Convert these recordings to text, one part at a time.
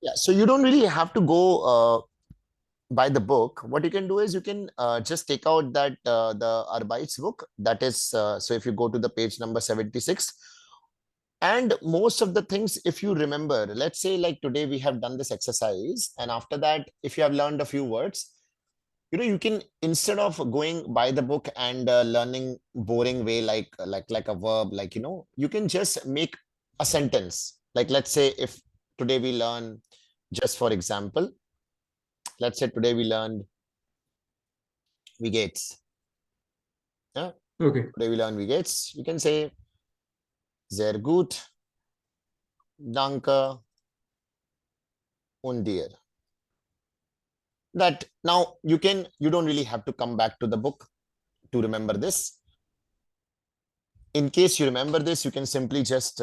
Yeah, so you don't really have to go by the book. What you can do is you can just take out that the Arbait's book. That is, so if you go to the page number 76, and most of the things, if you remember, let's say like today we have done this exercise, and after that, if you have learned a few words, you can, instead of going by the book and learning boring way, like a verb, like you can just make a sentence. Like, let's say if today we learn, just for example, let's say today we learned we gates. Yeah, Okay. today we learn we gates. You can say sehr gut, danke und dir. That now you don't really have to come back to the book to remember this. In case you remember this, you can simply just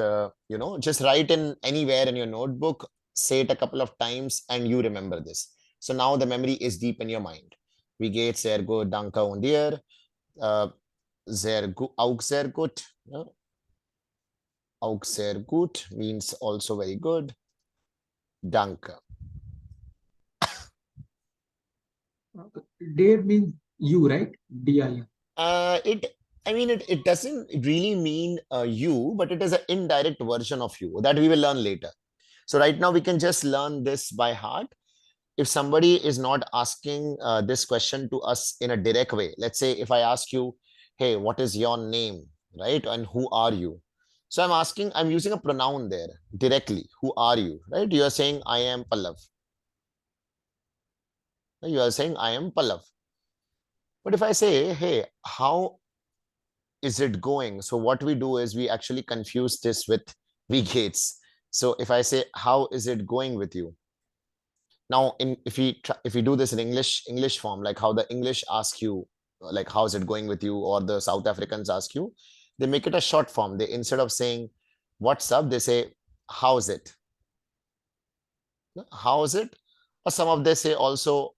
just write in anywhere in your notebook, say it a couple of times, and you remember this. So now the memory is deep in your mind. Wie geht's? Sehr gut, danke und dir. Sehr gut, auch sehr gut. Yeah? Auch sehr gut means also very good. Danke. Dear means you, right? DIR. It I mean, it doesn't really mean you, but it is an indirect version of you that we will learn later. So right now we can just learn this by heart. If somebody is not asking this question to us in a direct way, let's say if I ask you, hey, what is your name, right? And who are you? So I'm using a pronoun there directly. Who are you, right? You are saying, I am Pallav. You are saying, I am Pallav. But if I say, hey, how is it going? So what we do is we actually confuse this with V Gates. So if I say, how is it going with you? Now, if we do this in English form, like how the English ask you, like how's it going with you, or the South Africans ask you, they make it a short form. They, instead of saying what's up, they say how's it, how's it, or some of they say also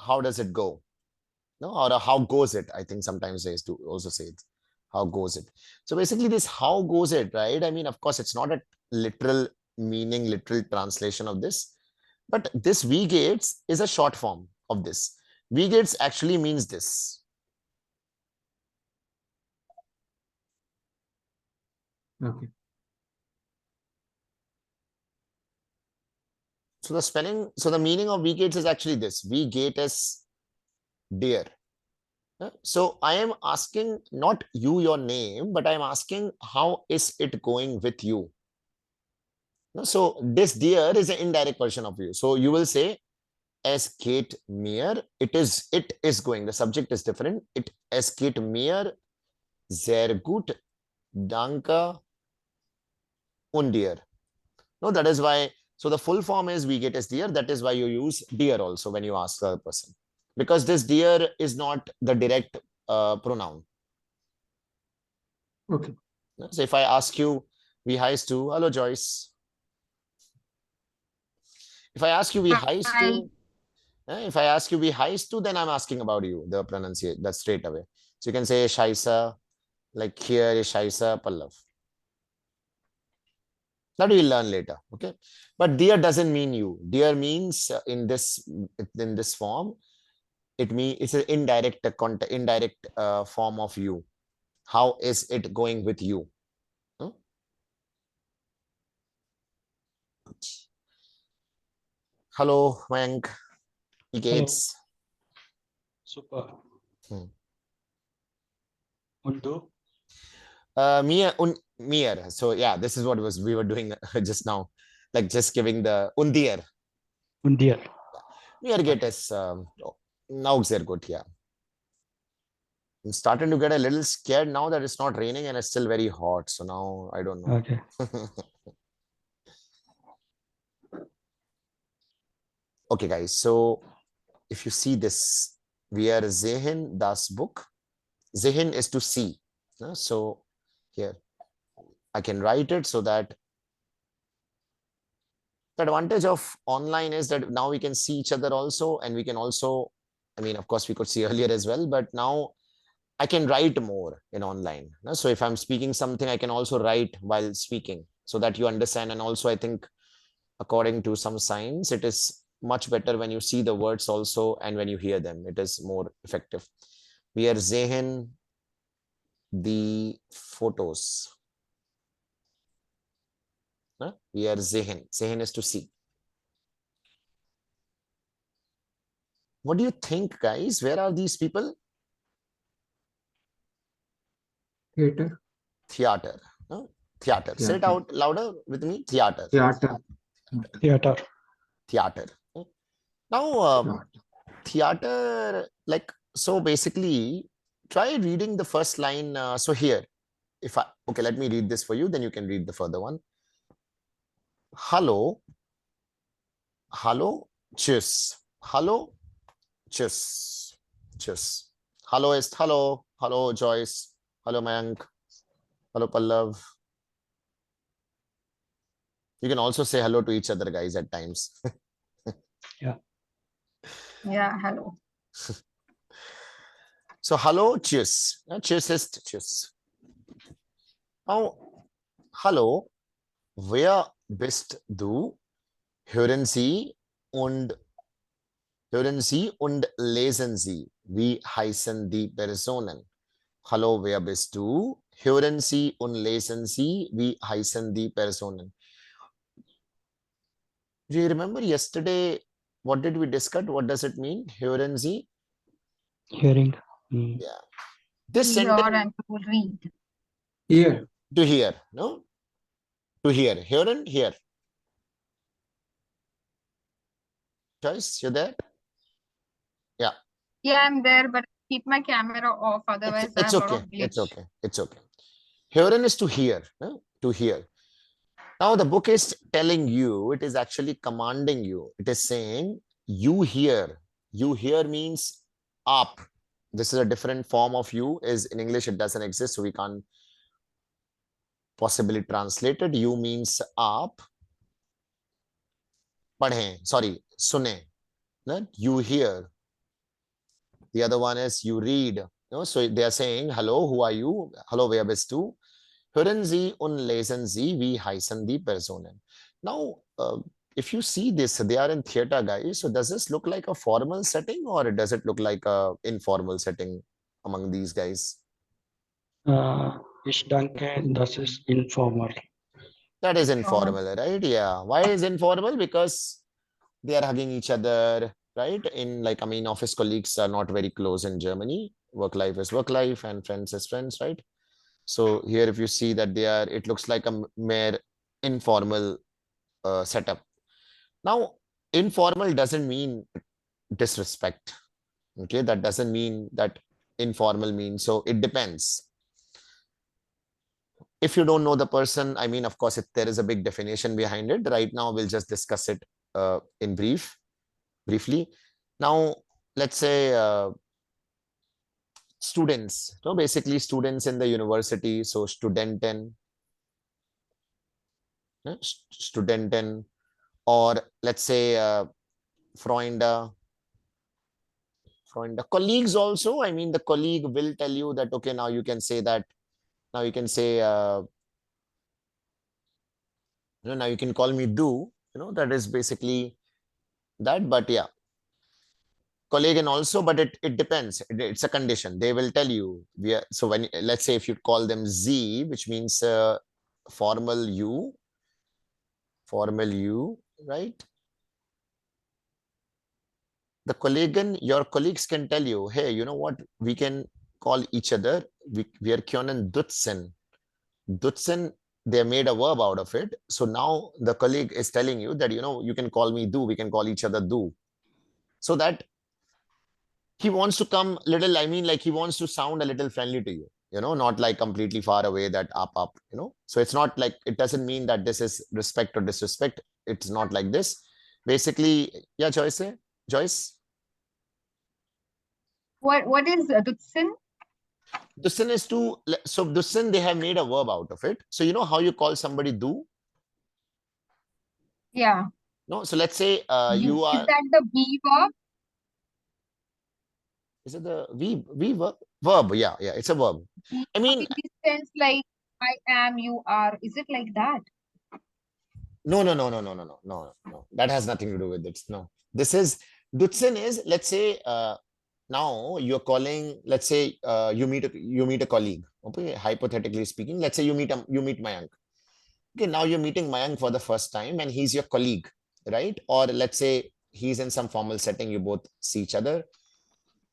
how does it go, no, or how goes it. I think sometimes they do also say it, how goes it. So basically, this how goes it, right? I mean, of course, it's not a literal meaning, literal translation of this. But this V Gates is a short form of this. V Gates actually means this. Okay. So the spelling, so the meaning of V Gates is actually this. V Gate is dear. So I am asking not you your name, but I am asking how is it going with you? So this dear is an indirect version of you. So you will say es geht mir. It is going. The subject is different. Es geht mir sehr gut. Danke und dir. No, that is why. So the full form is we get as dear. That is why you use dear also when you ask the person, because this dear is not the direct pronoun. Okay. So if I ask you, we heist to, hello Joyce. If I ask you, we heist Hi. to, if I ask you, we heist to, then I'm asking about you, the pronunciation, that straight away. So you can say Shaisa, like here is Shaisa Pallav. That we'll learn later, okay? But dear doesn't mean you. Dear means in this form, it means it's an indirect form of you. How is it going with you? Hmm? Hello, Mayank. Hello. Gates. Super. Hmm. Undu. Mir. So yeah, this is what we were doing just now, like just giving the undir. Undir. Mir get is now sehr good. Yeah, I'm starting to get a little scared now that it's not raining and it's still very hot. So now I don't know. Okay. Okay, guys. So if you see this, we are Zehin Das book. Zehin is to see. So here I can write it so that the advantage of online is that now we can see each other also, and we can also, I mean, of course, we could see earlier as well, but now I can write more in online. So if I'm speaking something, I can also write while speaking so that you understand. And also, I think according to some science, it is much better when you see the words also and when you hear them. It is more effective. Wir sehen die Fotos. Huh? Wir sehen. Sehen is to see. What do you think, guys? Where are these people? Theater. Theater. Huh? Theater. Say it Theater. out louder with me. Theater. Theater. Theater. Theater. Now, Theater. theater, like, so basically, try reading the first line. So here, okay, let me read this for you, then you can read the further one. Hallo. Hallo. Tschüss. Hallo. Tschüss. Tschüss. Hello is hello. Hello, Joyce. Hello, Mayank. Hello, Pallav. You can also say hello to each other, guys, at times. Yeah, hello. So, hello, tschüss. Tschüss is tschüss. Now, hallo, wer bist du? Hören Sie und lesen Sie. Wie heißen die Personen? Hallo, wer bist du? Hören Sie und lesen Sie. Wie heißen die Personen? Do you remember yesterday? What did we discuss? What does it mean? Hören Sie? Hearing. Yeah. This Hear sentence and to read. Here. to hear, no? To hear. Hören, hear. Joyce, you there? Yeah, I'm there, but keep my camera off. Otherwise, I It's have a lot okay. of It's glitch. okay. It's okay. Hören is to hear, no? To hear. Now the book is telling you, it is actually commanding you. It is saying, you hear. You hear means up. This is a different form of you. Is in English, it doesn't exist, so we can't possibly translate it. You means up. Padhe, sorry, sune. No? You hear. The other one is you read. No? So they are saying, hello, who are you? Hello, wer bist du? Hören Sie und lesen Sie, wie heißen die Personen? Now, if you see this, they are in theater, guys. So does this look like a formal setting or does it look like a informal setting among these guys? Ich denke, das ist informal. That is Informal. informal, right? Yeah. Why is informal? Because they are hugging each other, right? In like, I mean, office colleagues are not very close in Germany. Work life is work life and friends is friends, right? So here, if you see that they are, it looks like a mere informal setup. Now, informal doesn't mean disrespect. Okay, that doesn't mean that informal means. So it depends. If you don't know the person, I mean, of course, there is a big definition behind it. Right now, we'll just discuss it in briefly. Now, let's say students. So basically, students in the university. So Studenten, Studenten, or let's say Freunde. Colleagues also. I mean, the colleague will tell you that, okay, now you can say that. Now you can say, now you can call me do. That is basically that. But yeah, colleague and also, but it depends. It's a condition. They will tell you. So when, let's say if you call them Z, which means formal you, right? Your colleagues can tell you, hey, you know what? We can call each other. We are können dutzen. Dutzen, they made a verb out of it. So now the colleague is telling you that, you can call me do. We can call each other do. So that he wants to come little, I mean, like he wants to sound a little friendly to you, not like completely far away that up. So it's not like, it doesn't mean that this is respect or disrespect. It's not like this. Basically, yeah, Joyce? What is Dutsin? Dussen is so Dussen, they have made a verb out of it. So you know how you call somebody do? Yeah. No, so let's say you Is are, that the be verb? is it the we verb? Yeah, it's a verb. Be I mean, verb in the sense like I am, you are. Is it like that? No, no, no, no, no, no, no, no, no. That has nothing to do with it. No. This is Dutsen is, let's say, now you're calling, let's say, you meet a colleague. Okay, hypothetically speaking, let's say you meet Mayank. Okay, now you're meeting Mayank for the first time and he's your colleague, right? Or let's say he's in some formal setting, you both see each other.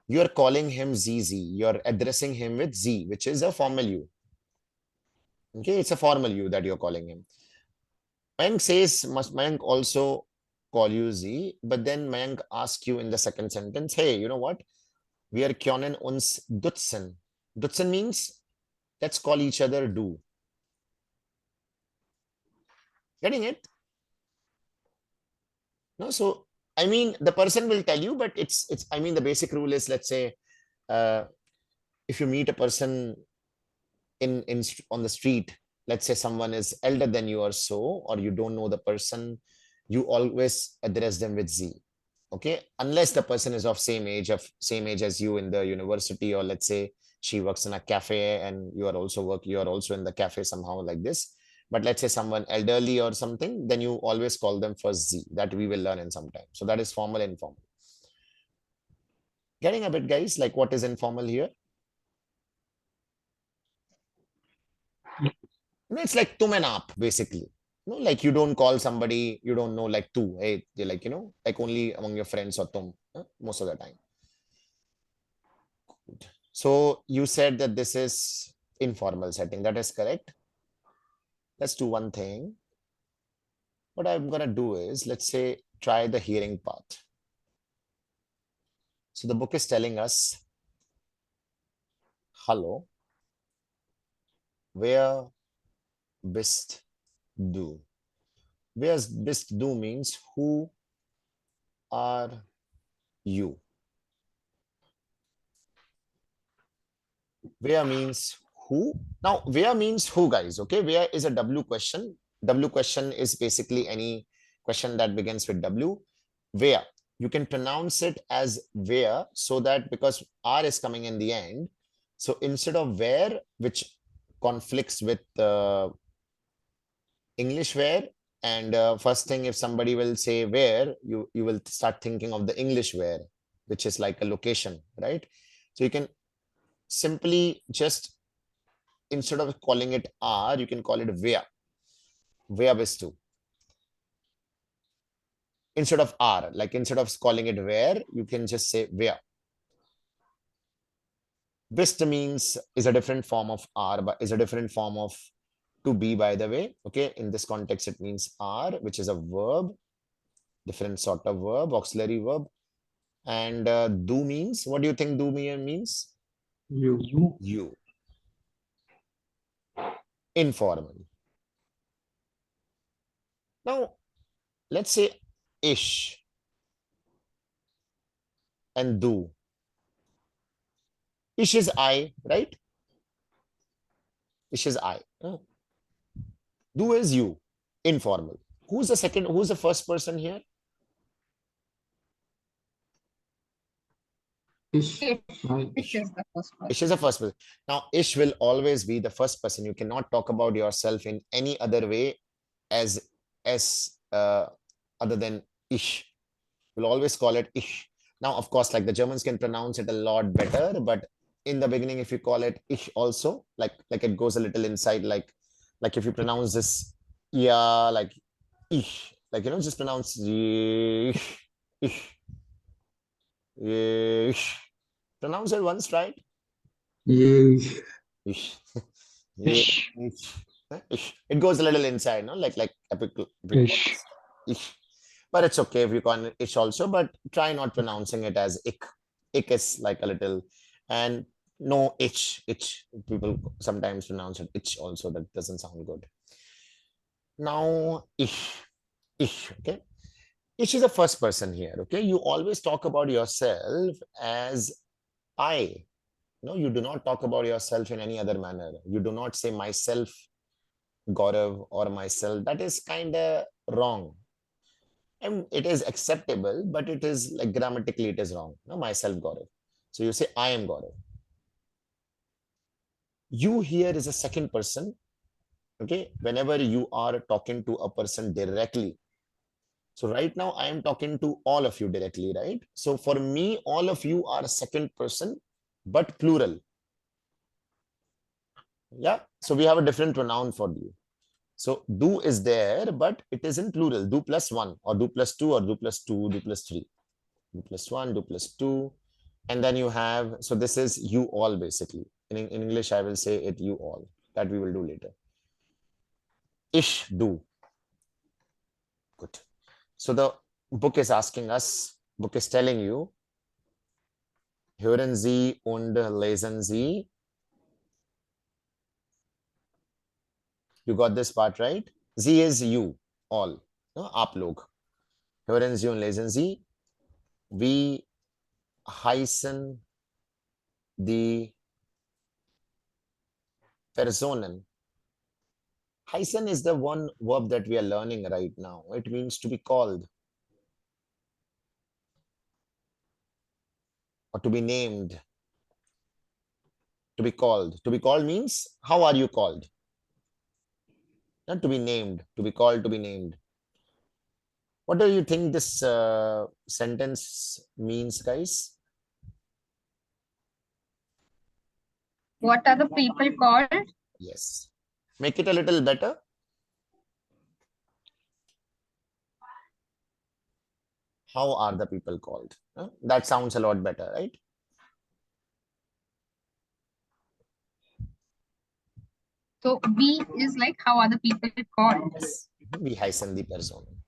You're calling him ZZ. You're addressing him with Z, which is a formal you. Okay, it's a formal you that you're calling him. Mayank says, must Mayank also call you Z? But then Mayank asks you in the second sentence, hey, you know what? We are können uns dutzen. Dutzen means let's call each other du. Getting it? No, so I mean the person will tell you, but it's I mean the basic rule is, let's say, if you meet a person on the street, let's say someone is elder than you or so, or you don't know the person, you always address them with Z. Okay, unless the person is of same age as you in the university, or let's say she works in a cafe and you are also in the cafe somehow like this. But let's say someone elderly or something, then you always call them first Z. That we will learn in some time. So that is formal and informal. Getting a bit, guys, like what is informal here? It's like tum and aap, basically. Like you don't call somebody you don't know like tu. Hey, they're like, like only among your friends or tum, most of the time. Good. So you said that this is informal setting. That is correct. Let's do one thing. What I'm gonna do is, let's say, try the hearing part. So the book is telling us, hello, where bist du? Where bist du means who are you? Where means who. Now, where means who, guys? Okay, where is a W question. W question is basically any question that begins with W. Where, you can pronounce it as where, so that because R is coming in the end, so instead of where, which conflicts with English where, and first thing, if somebody will say where, you will start thinking of the English where, which is like a location, right? So you can simply just, instead of calling it R, you can call it where bist du. Instead of R, like instead of calling it where, you can just say where. Bist means is a different form of R, but is a different form of to be, by the way. Okay, in this context, it means R, which is a verb, different sort of verb, auxiliary verb. And do means, what do you think do means? You. You. Informal. Now, let's say ish and do. Ish is I, right? Ish is I. Do is you. Informal. Who's the first person here? Ish. Ish. I. Ish is the first one. Ish is the first person. Now, ish will always be the first person. You cannot talk about yourself in any other way as other than ish. We'll always call it ish. Now, of course, like the Germans can pronounce it a lot better, but in the beginning, if you call it ish also, like it goes a little inside, like if you pronounce this, yeah, like ish, like, just pronounce ish, ish, ish. Pronounce it once, right? You. Ish. Ish. Ish. Ish. It goes a little inside, no? Like epic. Ish. Ish. But it's okay if you call it ish also, but try not pronouncing it as ik. Ik is like a little, and no itch. People sometimes pronounce it itch also. That doesn't sound good. Now, ish. Okay. Ish is the first person here. Okay. You always talk about yourself as I. No, you do not talk about yourself in any other manner. You do not say myself, Gaurav, or myself. That is kind of wrong. And it is acceptable, but it is like grammatically it is wrong. No, myself, Gaurav. So you say I am Gaurav. You here is a second person. Okay, whenever you are talking to a person directly. So right now I am talking to all of you directly, right? So for me, all of you are second person, but plural. Yeah, so we have a different pronoun for you. So do is there, but it is in plural. Do plus one, or do plus two, or do plus two, do plus three, do plus one, do plus two. And then you have, so this is you all basically. In English, I will say it you all. That we will do later. Ish, do. Good. So the book is asking us, book is telling you, hören Sie und lesen Sie. You got this part right? Sie is you, all. No? आप लोग. Hören Sie und lesen Sie. We heißen die Personen. Heißen is the one verb that we are learning right now. It means to be called. Or to be named. To be called. To be called means, how are you called? Not to be named. To be called, to be named. What do you think this sentence means, guys? What are the people called? Yes. Make it a little better. How are the people called? Huh? That sounds a lot better, right? So we is like how are the people called? Yes. Wie heißen die Personen?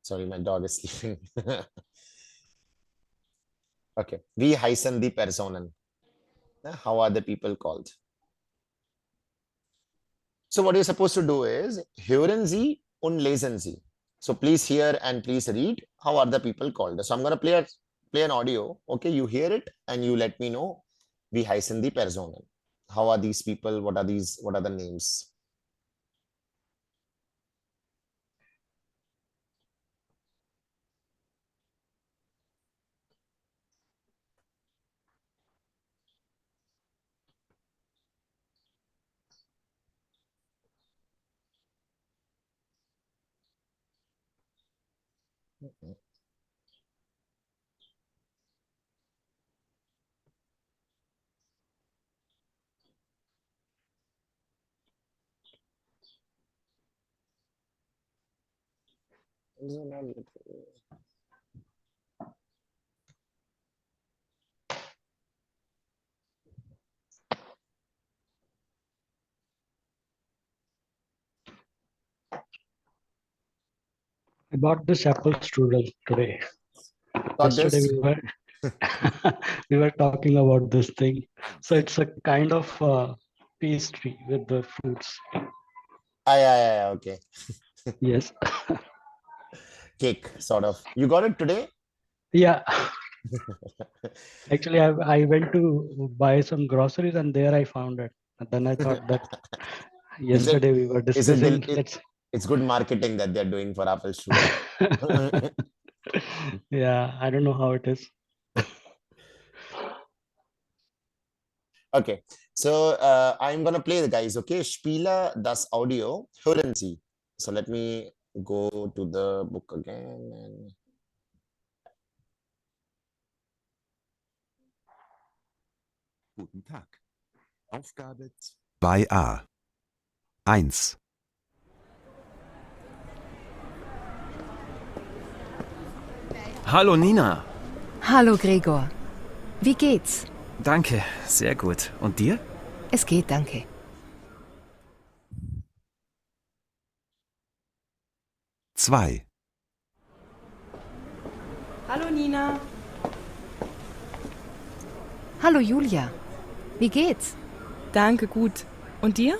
Sorry, my dog is sleeping. Okay. Wie heißen die Personen? How are the people called? So what you're supposed to do is hören Sie und lesen Sie. So please hear and please read. How are the people called? So I'm going to play an audio. Okay, you hear it and you let me know. Wie heißen die Personen? How are these people? What are these? What are the names? I bought this apple strudel today. Got Yesterday this? we were we were talking about this thing. So it's a kind of pastry with the fruits. Yeah, okay. Yes. Cake, sort of. You got it today? Yeah. Actually, I went to buy some groceries and there I found it. And then I thought that Is it- yesterday we were is it discussing. it's good marketing that they're doing for Apple Strudel. Yeah, I don't know how it is. Okay, so I'm gonna play the guys. Okay, Spiele das Audio. Hören Sie. So let me go to the book again. And... Guten Tag. Aufgabe 2a. 1. Hallo Nina. Hallo Gregor. Wie geht's? Danke, sehr gut. Und dir? Es geht, danke. Zwei. Hallo Nina. Hallo Julia. Wie geht's? Danke, gut. Und dir?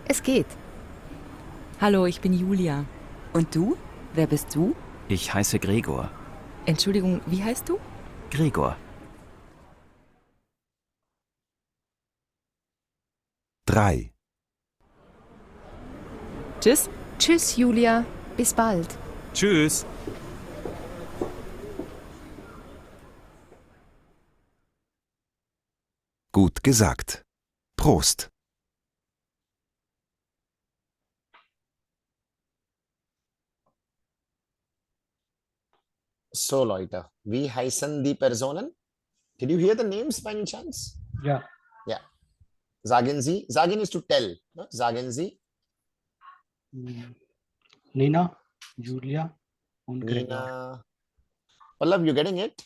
Es geht. Hallo, ich bin Julia. Und du? Wer bist du? Ich heiße Gregor. Entschuldigung, wie heißt du? Gregor. 3. Tschüss. Tschüss, Julia. Bis bald. Tschüss. Gut gesagt. Prost. So, Leute, wie heißen die Personen? Did you hear the names by any chance? Yeah. Yeah. Sagen Sie. Sagen is to tell. No? Sagen Sie. Nina, Julia, and Gregor. Nina. Pallav, you getting it?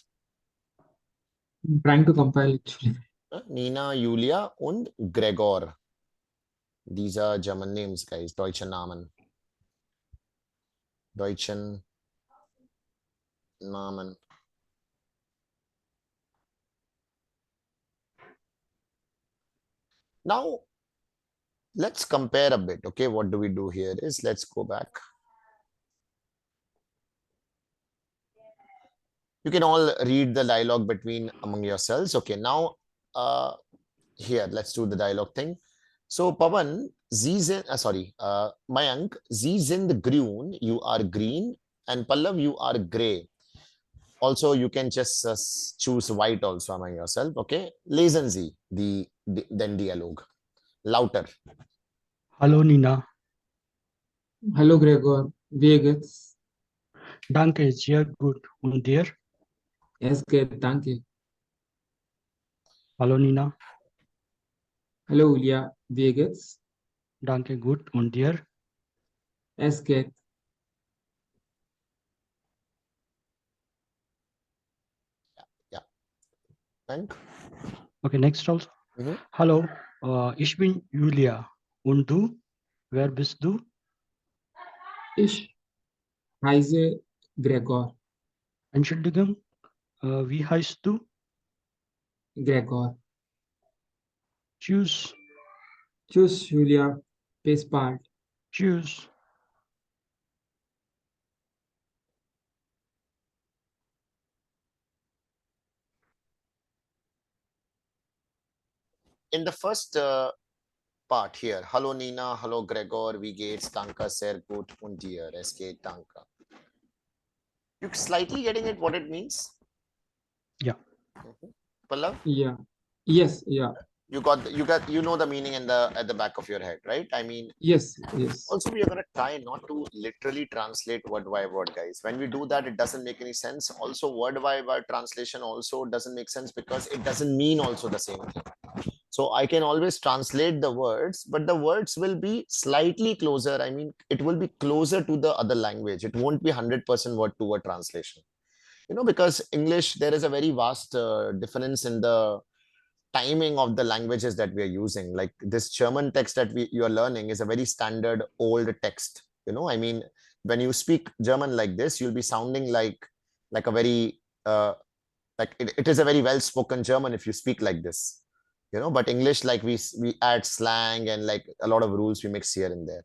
I'm trying to compile actually. Nina, Julia und Gregor. These are German names, guys. Deutsche Namen. Deutschen Namen. Now, let's compare a bit. Okay, what do we do here is let's go back. You can all read the dialogue between among yourselves. Okay, now here, let's do the dialogue thing. So, Pavan, Mayank, Sie sind grün, you are green, and Pallav, you are gray. Also, you can just choose white also among yourself. Okay, lesen Sie den Dialog. Lauter. Hallo Nina. Hallo Gregor, wie geht's? Danke, sehr gut. Und dir? Es geht, danke. Hallo Nina. Hallo Julia, wie geht's? Danke, gut. Und dir? Es geht. Thank. Okay, next also. Mhm. Hallo, ich bin Julia. Und du? Wer bist du? Ich heiße Gregor. Entschuldigung, wie heißt du? Gregor. Tschüss. Tschüss Julia, bis bald. Tschüss. In the first part here, hello Nina, hello Gregor, wie geht's, danke, sehr gut, und dir, es geht, danke. You slightly getting it what it means? Yeah. Pallav, Yeah. Yes, yeah. you know the meaning in the at the back of your head, right? I mean, Yes, yes. also we are gonna try not to literally translate word by word, guys. When we do that, it doesn't make any sense. Also, word by word translation also doesn't make sense because it doesn't mean also the same thing. So I can always translate the words, but the words will be slightly closer. I mean, it will be closer to the other language. It won't be 100% word to word translation. You know, because English, there is a very vast difference in the timing of the languages that we are using. Like this German text that you are learning is a very standard old text. You know, I mean, when you speak German like this, you'll be sounding like a very like it is a very well spoken German if you speak like this. You know, but English, like we add slang and like a lot of rules we mix here and there.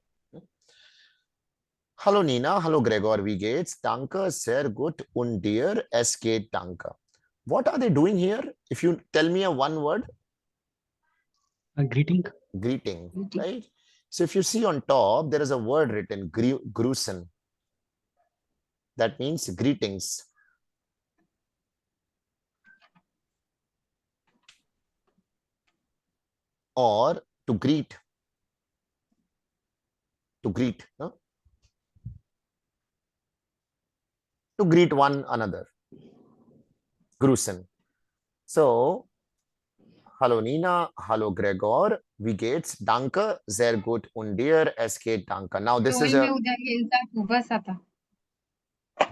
Hallo Nina, hallo Gregor, wie geht's? Danke, sehr gut, und dir, es geht, danke. What are they doing here? If you tell me a one word. A greeting. Greeting, right? So if you see on top, there is a word written, grüßen. That means greetings. Or to greet. To greet. No? To greet one another. Grüßen. So, hallo Nina, hallo Gregor, wie geht's? Danke, sehr gut, und dir, es geht, danke. Now this is a... बस आता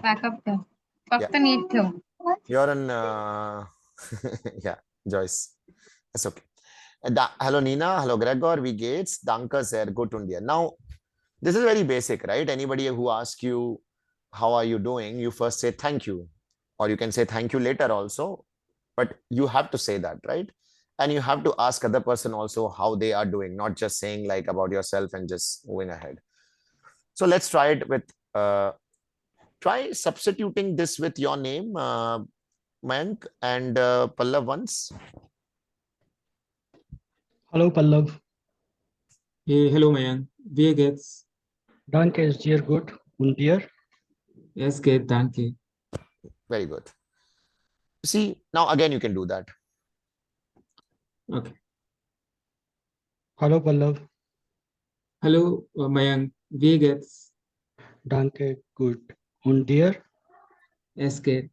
backup ठेव फक्त NEET ठेव You're in... yeah, Joyce. That's okay. Hello Nina, hello Gregor, wie geht's? Danke, sehr gut, und dir. Now, this is very basic, right? Anybody who asks you, how are you doing? You first say thank you. Or you can say thank you later also. But you have to say that, right? And you have to ask other person also how they are doing, not just saying like about yourself and just moving ahead. So let's try it with, try substituting this with your name, Mayank and Pallav once. Hello Pallav. Hey, hello man, wie geht's? Danke ist sehr gut. Und dir? Es geht, danke. Very good. See, now again you can do that. Okay. Hallo Pallav. Hallo, Mayank. Wie geht's? Danke, gut. Und dir? Es geht.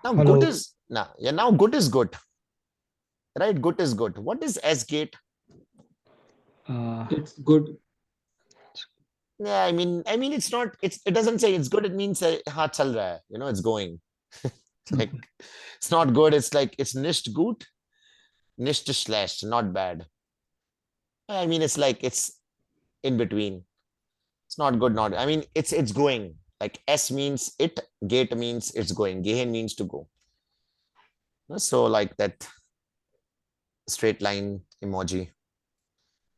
Now Hello. good is now good is good. Right? Good is good. What is S gate? It's good. Yeah, I mean, it's not, it doesn't say it's good, it means हाँ चल रहा है, it's going. Like, it's not good, it's like, it's nicht gut, nicht schlecht, not bad. I mean, it's like, it's in between. It's not good, not, I mean, it's going. Like, S means it, gate means it's going, gehen means to go. So, like that straight line emoji.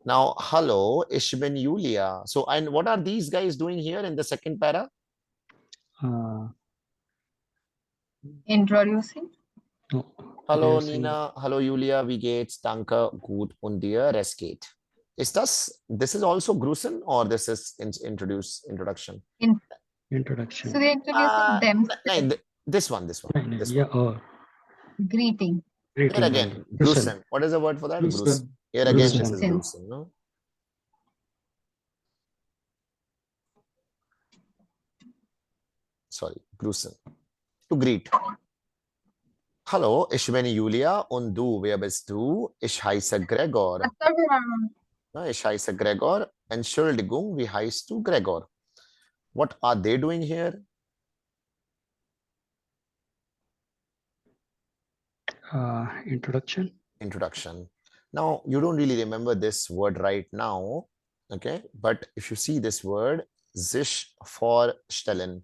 Now, hello, ich bin Julia. So, and what are these guys doing here in the second para? Introducing. No, Hallo they are saying- Nina, hallo Julia, wie geht's? Danke, gut und dir? Es geht. This is also Grusen or this is introduction? Introduction. So they're introducing No, themselves. this one. No, This yeah, one. Greeting. greeting. Here again, Grusen. What is the word for that? Grusen. Here again, this Grusen. is Grusen, no? Sorry, Grusen. To greet. Hallo, ich bin Julia und du, wer bist du? Ich heiße Gregor. Ich heiße Gregor. Entschuldigung, wie heißt du, Gregor? What are they doing here? Introduction. Introduction. Now, you don't really remember this word right now, okay? But if you see this word, sich vorstellen.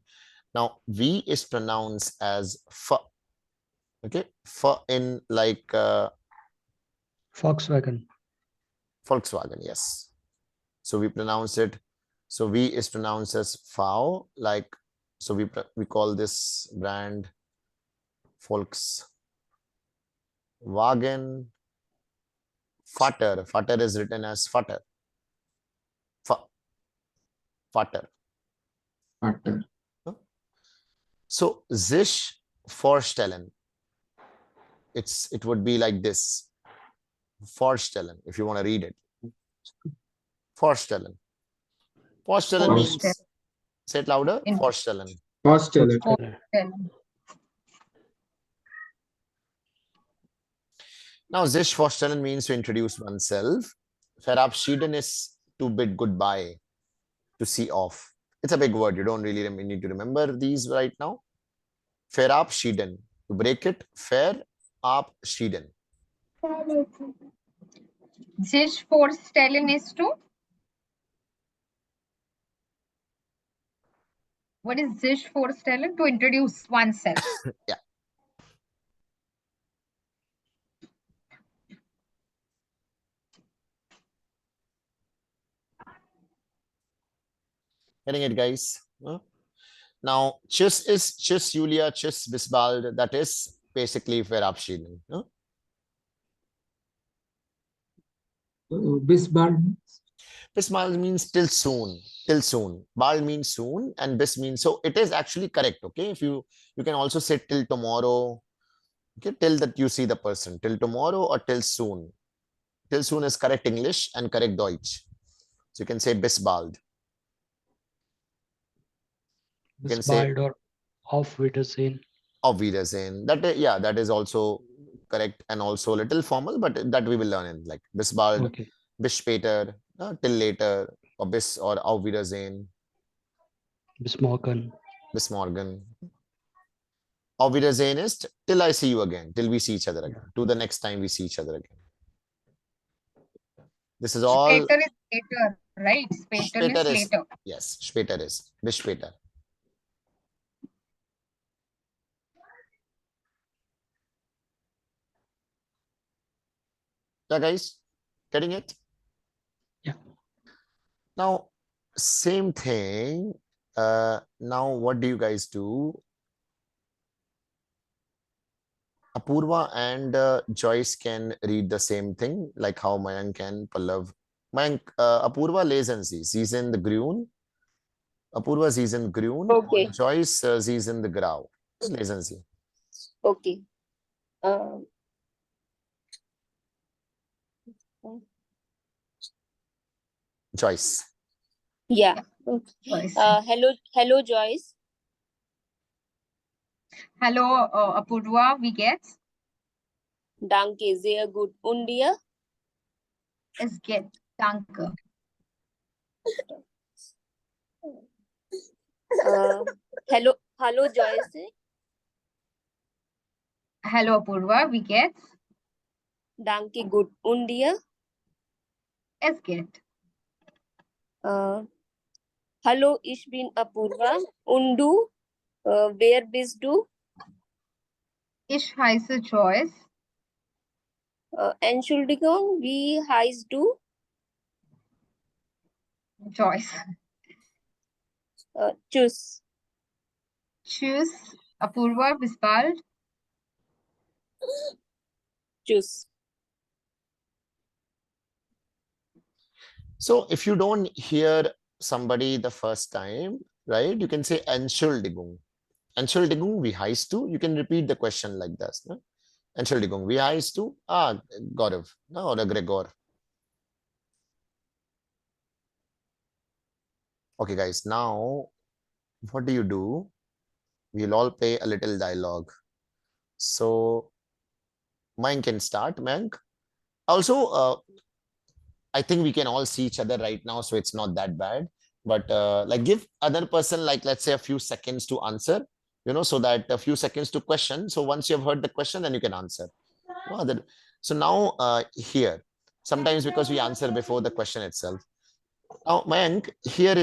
Now, V is pronounced as F, okay? F in like Volkswagen. Volkswagen, yes. So we pronounce it, so V is pronounced as V, like, so we call this brand Volkswagen. Vater. Vater is written as Vater. Vater. Vater. So sich vorstellen. It would be like this. Vorstellen, if you want to read it. Vorstellen. Vorstellen means, say it louder. In- Vorstellen. Hostel. Now, sich vorstellen means to introduce oneself. Verabschieden is to bid goodbye, to see off. It's a big word. You don't really need to remember these right now. Verabschieden, to break it. Verabschieden. Sich vorstellen is to. What is sich vorstellen? To introduce oneself. Yeah. Getting it, guys? Huh? Now, tschüss is tschüss, Julia, tschüss, bis bald. That is basically verabschieden. Huh? Bis bald. Bis bald means till soon. Till soon. Bald means soon, and bis means, so it is actually correct. Okay, if you can also say till tomorrow. Okay, till that you see the person, till tomorrow or till soon. Till soon is correct English and correct Deutsch. So you can say bis bald. You can Bis say bald or auf Wiedersehen. auf Wiedersehen. That is also correct and also a little formal, but that we will learn in like bis bald, Okay. bis später, till later, or bis or auf Wiedersehen, Bis morgen. bis morgen. Auf Wiedersehen is till I see you again, till we see each other again, to the next time we see each other again. This is all, Später is later, right? Später Später is is- later. yes, später is, bis später. Yeah, guys, getting it? Yeah. Now, same thing. Now, what do you guys do? Apurva and Joyce can read the same thing, like how Mayank and Pallav Mayank, Apurva lesen Sie. Sie sind grün. Apurva, Sie sind grün. Okay. Und Joyce, Sie sind grau. Lesen Sie. Okay. Joyce. Yeah. Joyce. Hello, Joyce. Hello, Apurva. Wie geht's? Danke, sehr gut. Und dir? Es geht. Danke. Hello, Joyce. Hello, Apurva. Wie geht's? Danke, gut. Und dir? Es geht. Hallo, ich bin Apurva. Und du? Wer bist du? Ich heiße Joyce. Entschuldigung, wie heißt du? Joyce. Tschüss. Tschüss. Apurva, bis bald. Tschüss. So if you don't hear somebody the first time, right, you can say Entschuldigung. Entschuldigung, wie heißt du? You can repeat the question like this. No? Entschuldigung, wie heißt du? Ah, Gaurav, no, or Gregor. Okay, guys, now what do? We'll all play a little dialogue. So Mayank can start. Mayank. Also, I think we can all see each other right now, so it's not that bad. But like give other person like let's say a few seconds to answer, so that a few seconds to question. So once you have heard the question, then you can answer. So now here, sometimes because we answer before the question itself. Now, Mayank, here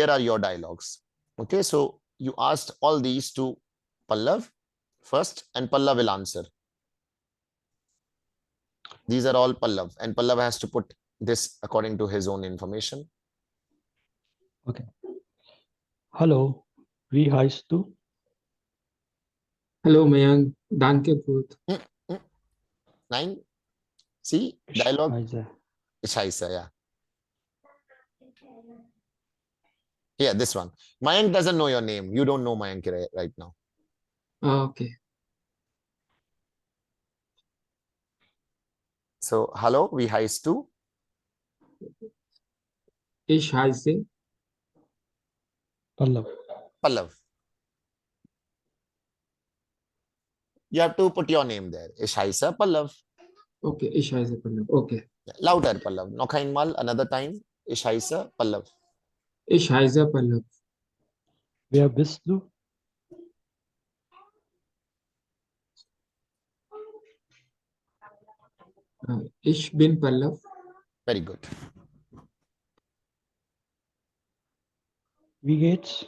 are your dialogues. Okay, so you asked all these to Pallav first, and Pallav will answer. These are all Pallav, and Pallav has to put this according to his own information. Okay. Hallo, wie heißt du? Hello, Mayank. Danke, gut. 9. See, Ich dialogue. heiße. Ishaisa, yeah. Yeah, this one. Mayank doesn't know your name. You don't know Mayank right now. Okay. So, hello, wie heißt du? Ich heiße Pallav. Pallav. You have to put your name there. Ishaisa Pallav. Okay, ich heiße Pallav. Okay. Louder, Pallav. Noch einmal, another time. Ishaisa Pallav. Ich heiße Pallav. Wer bist du? Ich bin Pallav. Very good. Wie geht's?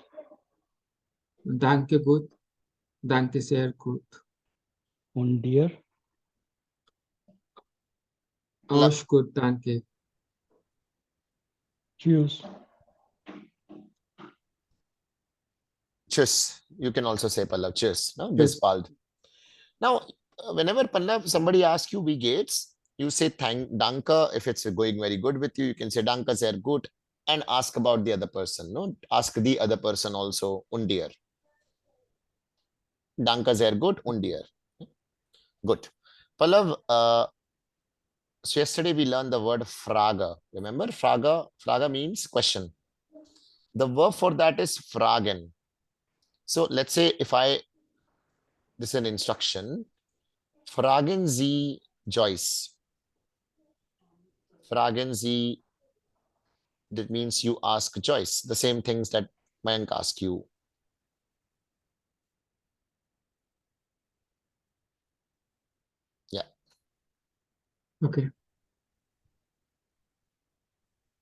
Danke, gut. Danke, sehr gut. Und dir? Auch gut, danke. Tschüss. Tschüss. You can also say Pallav. Tschüss. No? Tschüss. Bis bald. Now, whenever Pallav, somebody asks you, wie geht's? You say danke. If it's going very good with you can say danke sehr gut and ask about the other person. No, ask the other person also. Und dir. Danke sehr gut. Und dir. Good. Pallav, so yesterday we learned the word Frage. Remember, Frage means question. The verb for that is fragen. So let's say if this is an instruction. Fragen Sie Joyce. Fragen Sie, that means you ask Joyce the same things that Mayank asked you. Yeah. Okay.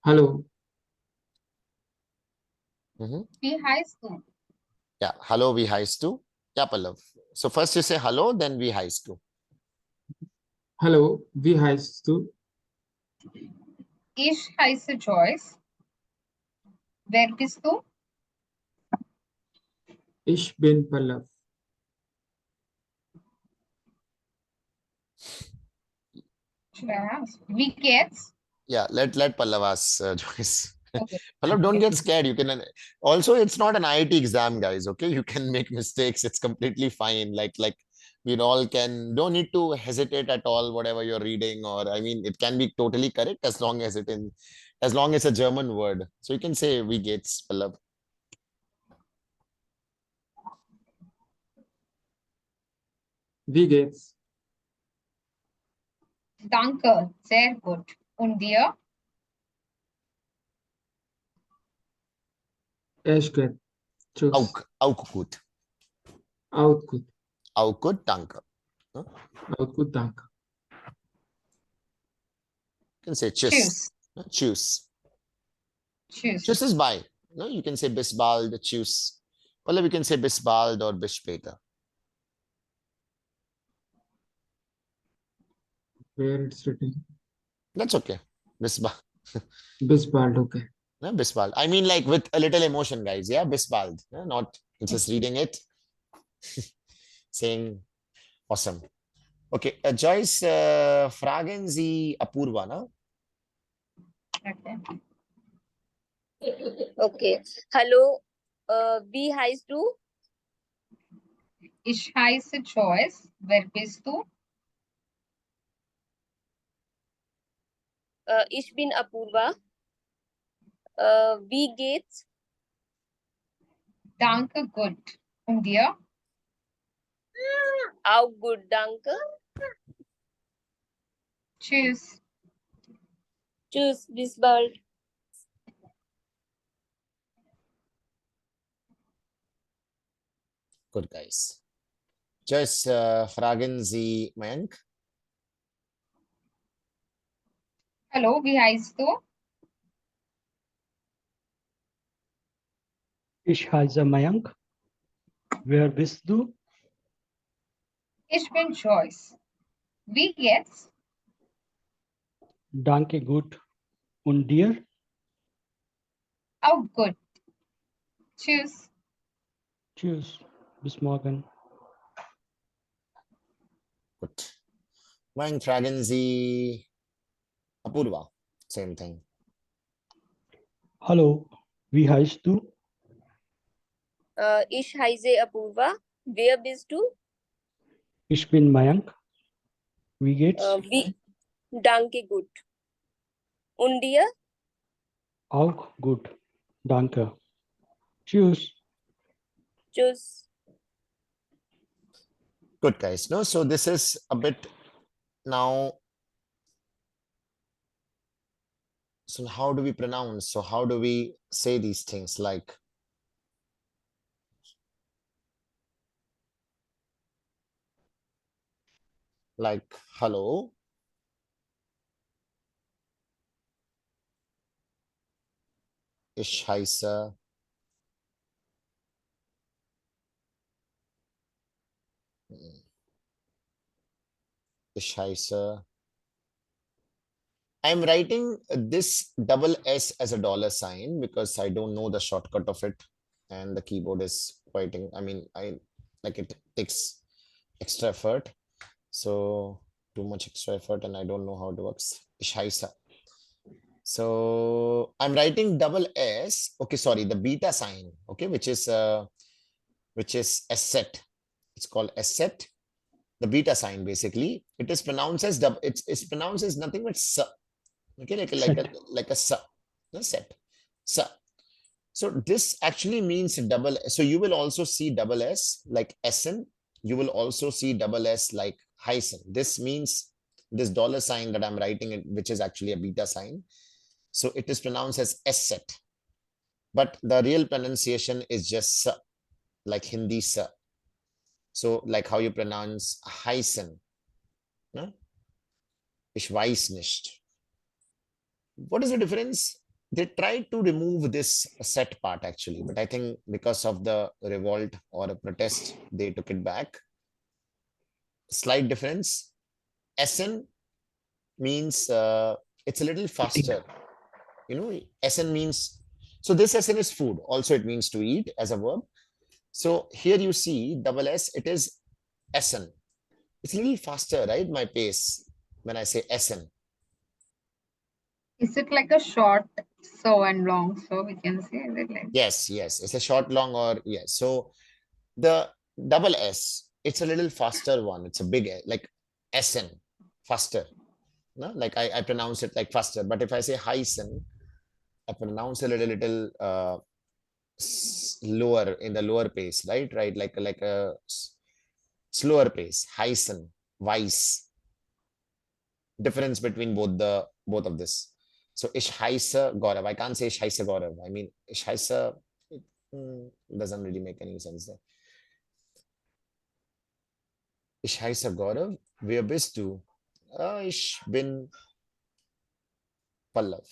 Hallo. Wie heißt du? Yeah. Hello, wie heißt du? Yeah, Pallav. So first you say hello, then wie heißt du? Hallo, wie heißt du? Ich heiße Joyce. Wer bist du? Ich bin Pallav. Wie geht's? Yeah, let Pallavas, Joyce. Okay. Pallav, don't get scared. You can also, it's not an IIT exam, guys. Okay, you can make mistakes. It's completely fine. Like we all can. Don't need to hesitate at all. Whatever you're reading, or I mean, it can be totally correct as long as as long as it's a German word. So you can say we Gates, Pallav. Wie geht's? Danke, sehr gut. Und dir? Echt gut. Tschüss. Auch gut. Auch gut. Auch gut, danke. Auch gut, danke. You can say tschüss. Tschüss. Tschüss. Tschüss. Tschüss is bye. No, you can say bis bald, tschüss. Pallav, you can say bis bald or bis später. Where it's written. That's okay. Bis bald. Bis bald, okay. No, bis bald. I mean, like with a little emotion, guys. Yeah, bis bald. Yeah, not just reading it, saying awesome. Okay, Joyce, fragen Sie Apurva, no? Okay. Okay. Hallo, wie heißt du? Ich heiße Joyce. Wer bist du? Ich bin Apurva. Wie geht's? Danke, gut. Und dir? Auch gut, danke. Tschüss. Tschüss, bis bald. Good, guys. Joyce, fragen Sie Mayank. Hallo, wie heißt du? Ich heiße Mayank. Wer bist du? Ich bin Joyce. Wie geht's? Danke, gut. Und dir? Auch gut. Tschüss. Tschüss. Bis morgen. Good. Mayank, fragen Sie Apurva. Same thing. Hallo, wie heißt du? Ich heiße Apurva. Wer bist du? Ich bin Mayank. Wie geht's? Danke, gut. Und dir? Auch gut. Danke. Tschüss. Tschüss. Good, guys. No, so this is a bit now. So how do we pronounce? So how do we say these things like hello? Ich heiße. Ich heiße. I'm writing this double S as a dollar sign because I don't know the shortcut of it, and the keyboard is writing. I mean, I like it takes extra effort, so too much extra effort, and I don't know how it works. Ich heiße. So I'm writing double S. Okay, sorry, the beta sign. Okay, which is a set. It's called a set. The beta sign basically. It is pronounced as double. It's pronounced as nothing but s. Okay, like a sa, no, set, sa. So this actually means double. So you will also see double S like Essen. You will also see double S like Heißen. This means this dollar sign that I'm writing it, which is actually a beta sign. So it is pronounced as S set, but the real pronunciation is just sa, like Hindi sa. So like how you pronounce Heißen. No? Ich weiß nicht. What is the difference? They tried to remove this set part actually, but I think because of the revolt or a protest, they took it back. Slight difference. Essen means it's a little faster. You know, Essen means, so this Essen is food. Also, it means to eat as a verb. So here you see double S, it is Essen. It's a little faster, right? My pace when I say Essen. Is it like a short so and long so we can say? Is it like Yes, yes. It's a short, long, or yes. So the double S, it's a little faster one. It's a big like SN, faster. No, like I pronounce it like faster. But if I say Hyson, I pronounce it a little lower in the lower pace, right? Right, like a slower pace. Hyson, Weiss. Difference between both of this. So Ishhaisa Gaurav. I can't say Ishhaisa Gaurav. I mean Ishhaisa doesn't really make any sense there. Ishhaisa Gaurav. Where bist du? Ich bin Pallav.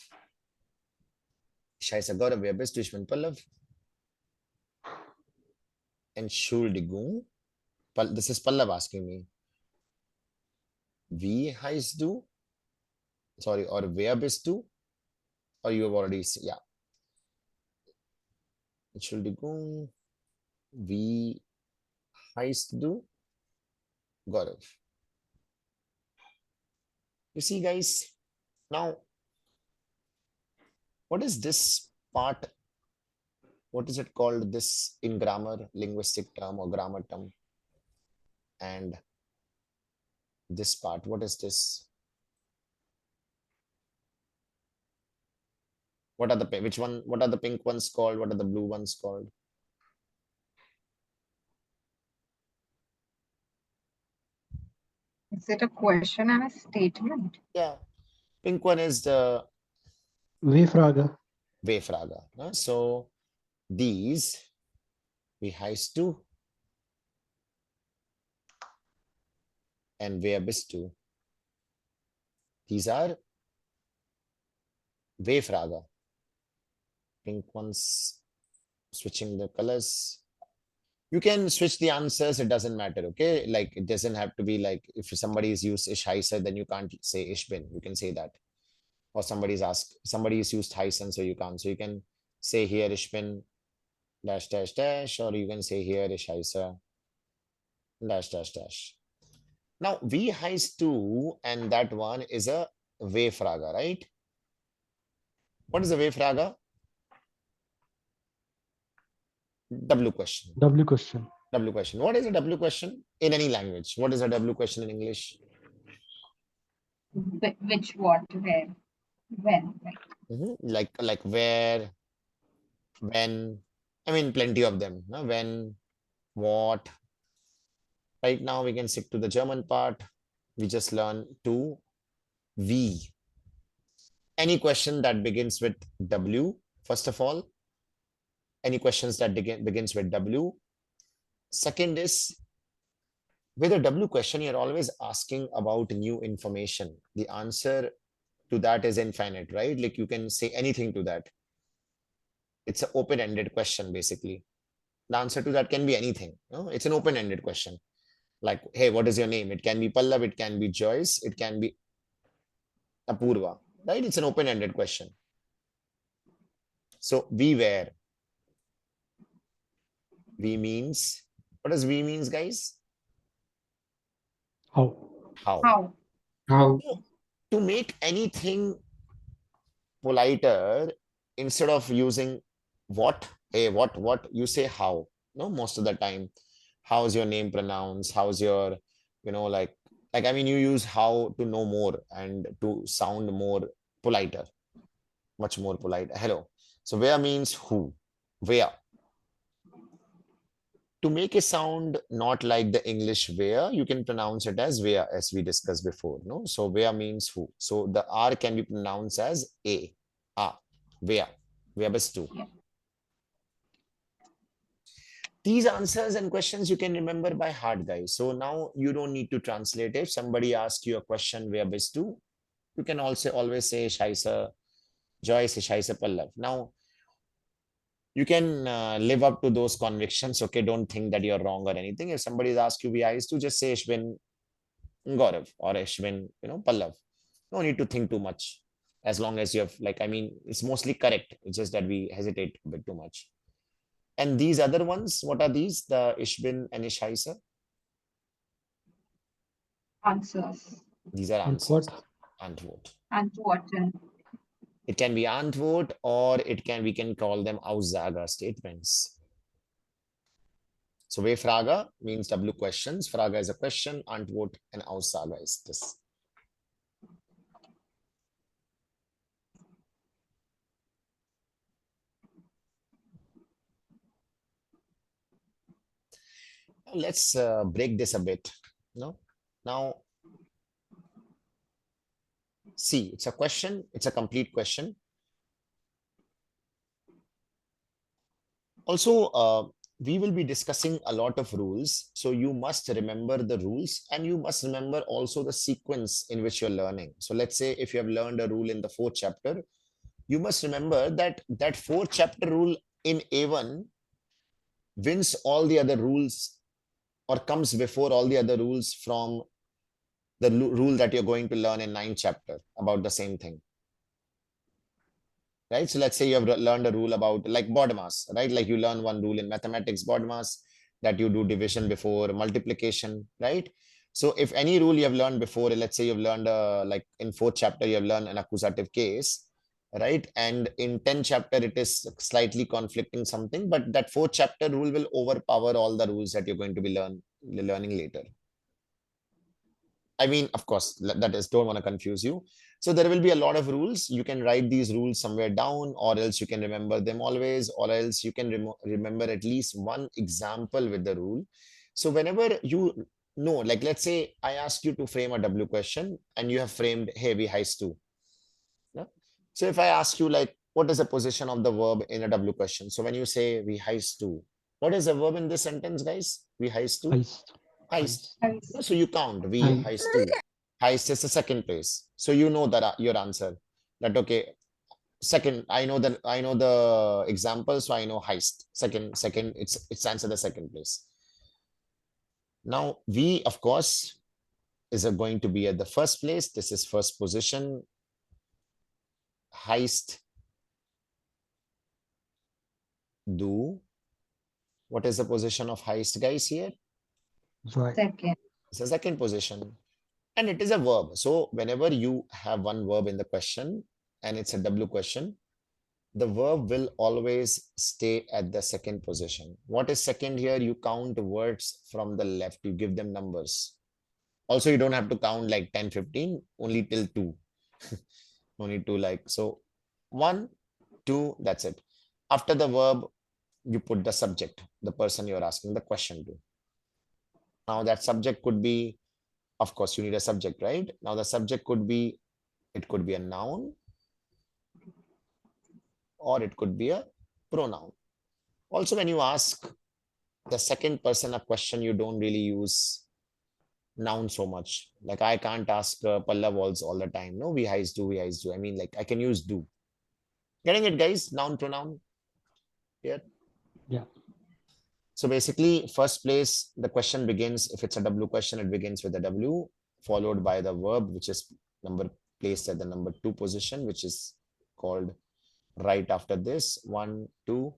Ishhaisa Gaurav. Where bist du? Ich bin Pallav. Entschuldigung. This is Pallav asking me. Wie heißt du? Sorry, or wer bist du? Or you have already, yeah. Entschuldigung. Wie heißt du? Gaurav. You see, guys, now, what is this part? What is it called? This in grammar, linguistic term or grammar term? And this part, what is this? What are the which one? What are the pink ones called? What are the blue ones called? is it a question and a statement? Yeah, pink one is the V-Frage. Wayfraga. So these we heißt du and wer bist du? These are Wayfraga. Pink ones, switching the colors. You can switch the answers, it doesn't matter, okay? Like it doesn't have to be like if somebody is used Ich heiße, then you can't say Ich bin. You can say that. Or somebody is used Hyson, so you can't. So you can say here Ich bin dash dash dash, or you can say here Ich heiße dash dash dash. Now wie heißt du and that one is a Wayfraga, right? What is a Wayfraga? W question. W question. W question. What is a W question in any language? What is a W question in English? Which, what, where, when, like. Like where, when. I mean, plenty of them. No? When, what. Right now, we can stick to the German part. We just learn to wie. Any question that begins with W, first of all. Any questions that begins with W. Second is, with a W question, you're always asking about new information. The answer to that is infinite, right? Like you can say anything to that. It's an open-ended question, basically. The answer to that can be anything. No? It's an open-ended question. Like, hey, what is your name? It can be Pallav, it can be Joyce, it can be Apurva, right? It's an open-ended question. So, we were. We means, what does we means, guys? How? How? How? To make anything politer, instead of using what, hey, what, you say how, no, most of the time. How's your name pronounced? How's your, like, I mean, you use how to know more and to sound more politer, much more polite. Hello. So where means who, where. To make it sound not like the English where, you can pronounce it as where, as we discussed before. No, so where means who. So the R can be pronounced as a, where bist du. Yeah. These answers and questions you can remember by heart, guys. So now you don't need to translate. If somebody asks you a question, where bist du, you can also always say Shaisa Joyce, Shaisa Pallav. Now you can live up to those convictions. Okay, don't think that you're wrong or anything. If somebody asks you wie heißt du, just say Ich bin Gaurav or Ich bin, Pallav. No need to think too much. As long as you have, like, I mean, it's mostly correct. It's just that we hesitate a bit too much. And these other ones, what are these? The Ich bin and Ich heiße? Answers. These are answers. Antwort. Antwort. Antworten. It can be Antwort, or we can call them Aussage statements. So W-Frage means W questions. Frage is a question. Antwort and Aussage is this. Let's break this a bit. No, now see, it's a question. It's a complete question. Also, we will be discussing a lot of rules. So you must remember the rules, and you must remember also the sequence in which you're learning. So let's say if you have learned a rule in the 4th chapter, you must remember that that 4th chapter rule in A1 wins all the other rules, or comes before all the other rules from the rule that you're going to learn in 9th chapter about the same thing. Right? So let's say you have learned a rule about like BODMAS, right? Like you learn one rule in mathematics, BODMAS, that you do division before multiplication, right? So if any rule you have learned before, let's say you've learned like in 4th chapter, you have learned an accusative case, right? And in 10th chapter, it is slightly conflicting something, but that 4th chapter rule will overpower all the rules that you're going to be learning later. I mean, of course, that is, don't want to confuse you. So there will be a lot of rules. You can write these rules somewhere down, or else you can remember them always, or else you can remember at least one example with the rule. So whenever you know, like let's say I asked you to frame a W question and you have framed, hey, we heist 2. Yeah? So if I ask you like, what is the position of the verb in a W question? So when you say we heist 2, what is the verb in this sentence, guys? We heist 2? Heist. Heist. So you count, we Heist. heist 2. Heist is the second place. So you know that your answer. That okay, second, I know the example, so I know heist. Second, it's answer the second place. Now we, of course, is going to be at the first place. This is first position. Heist. Do. What is the position of heist, guys, here? Second. It's the second position. And it is a verb. So whenever you have one verb in the question and it's a W question, the verb will always stay at the second position. What is second here? You count words from the left. You give them numbers. Also, you don't have to count like 10, 15, only till 2. No need to like, so 1, 2, that's it. After the verb, you put the subject, the person you're asking the question to. Now that subject could be, of course, you need a subject, right? Now the subject could be, it could be a noun, or it could be a pronoun. Also, when you ask the second person a question, you don't really use noun so much. Like I can't ask Pallav all the time. No, we heist do. I mean, like I can use do. Getting it, guys? Noun, pronoun. Here. Yeah. So basically, first place, the question begins, if it's a W question, it begins with a W, followed by the verb, which is placed at the number 2 position, which is called right after this, 1, 2.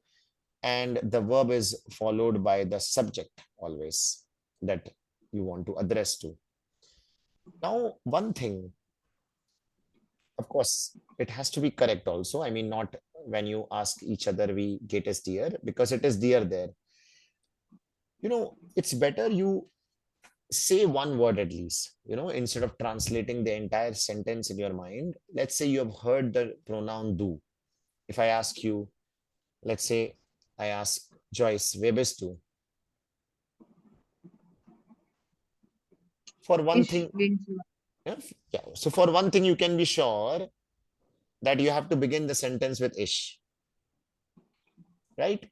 And the verb is followed by the subject always that you want to address to. Now, one thing, of course, it has to be correct also. I mean, not when you ask each other, we get is dear, because it is dear there. You know, it's better you say one word at least, you know, instead of translating the entire sentence in your mind. Let's say you have heard the pronoun do. If I ask you, let's say I ask Joyce, where bist du? For one thing, yeah. So for one thing, you can be sure that you have to begin the sentence with ish, right?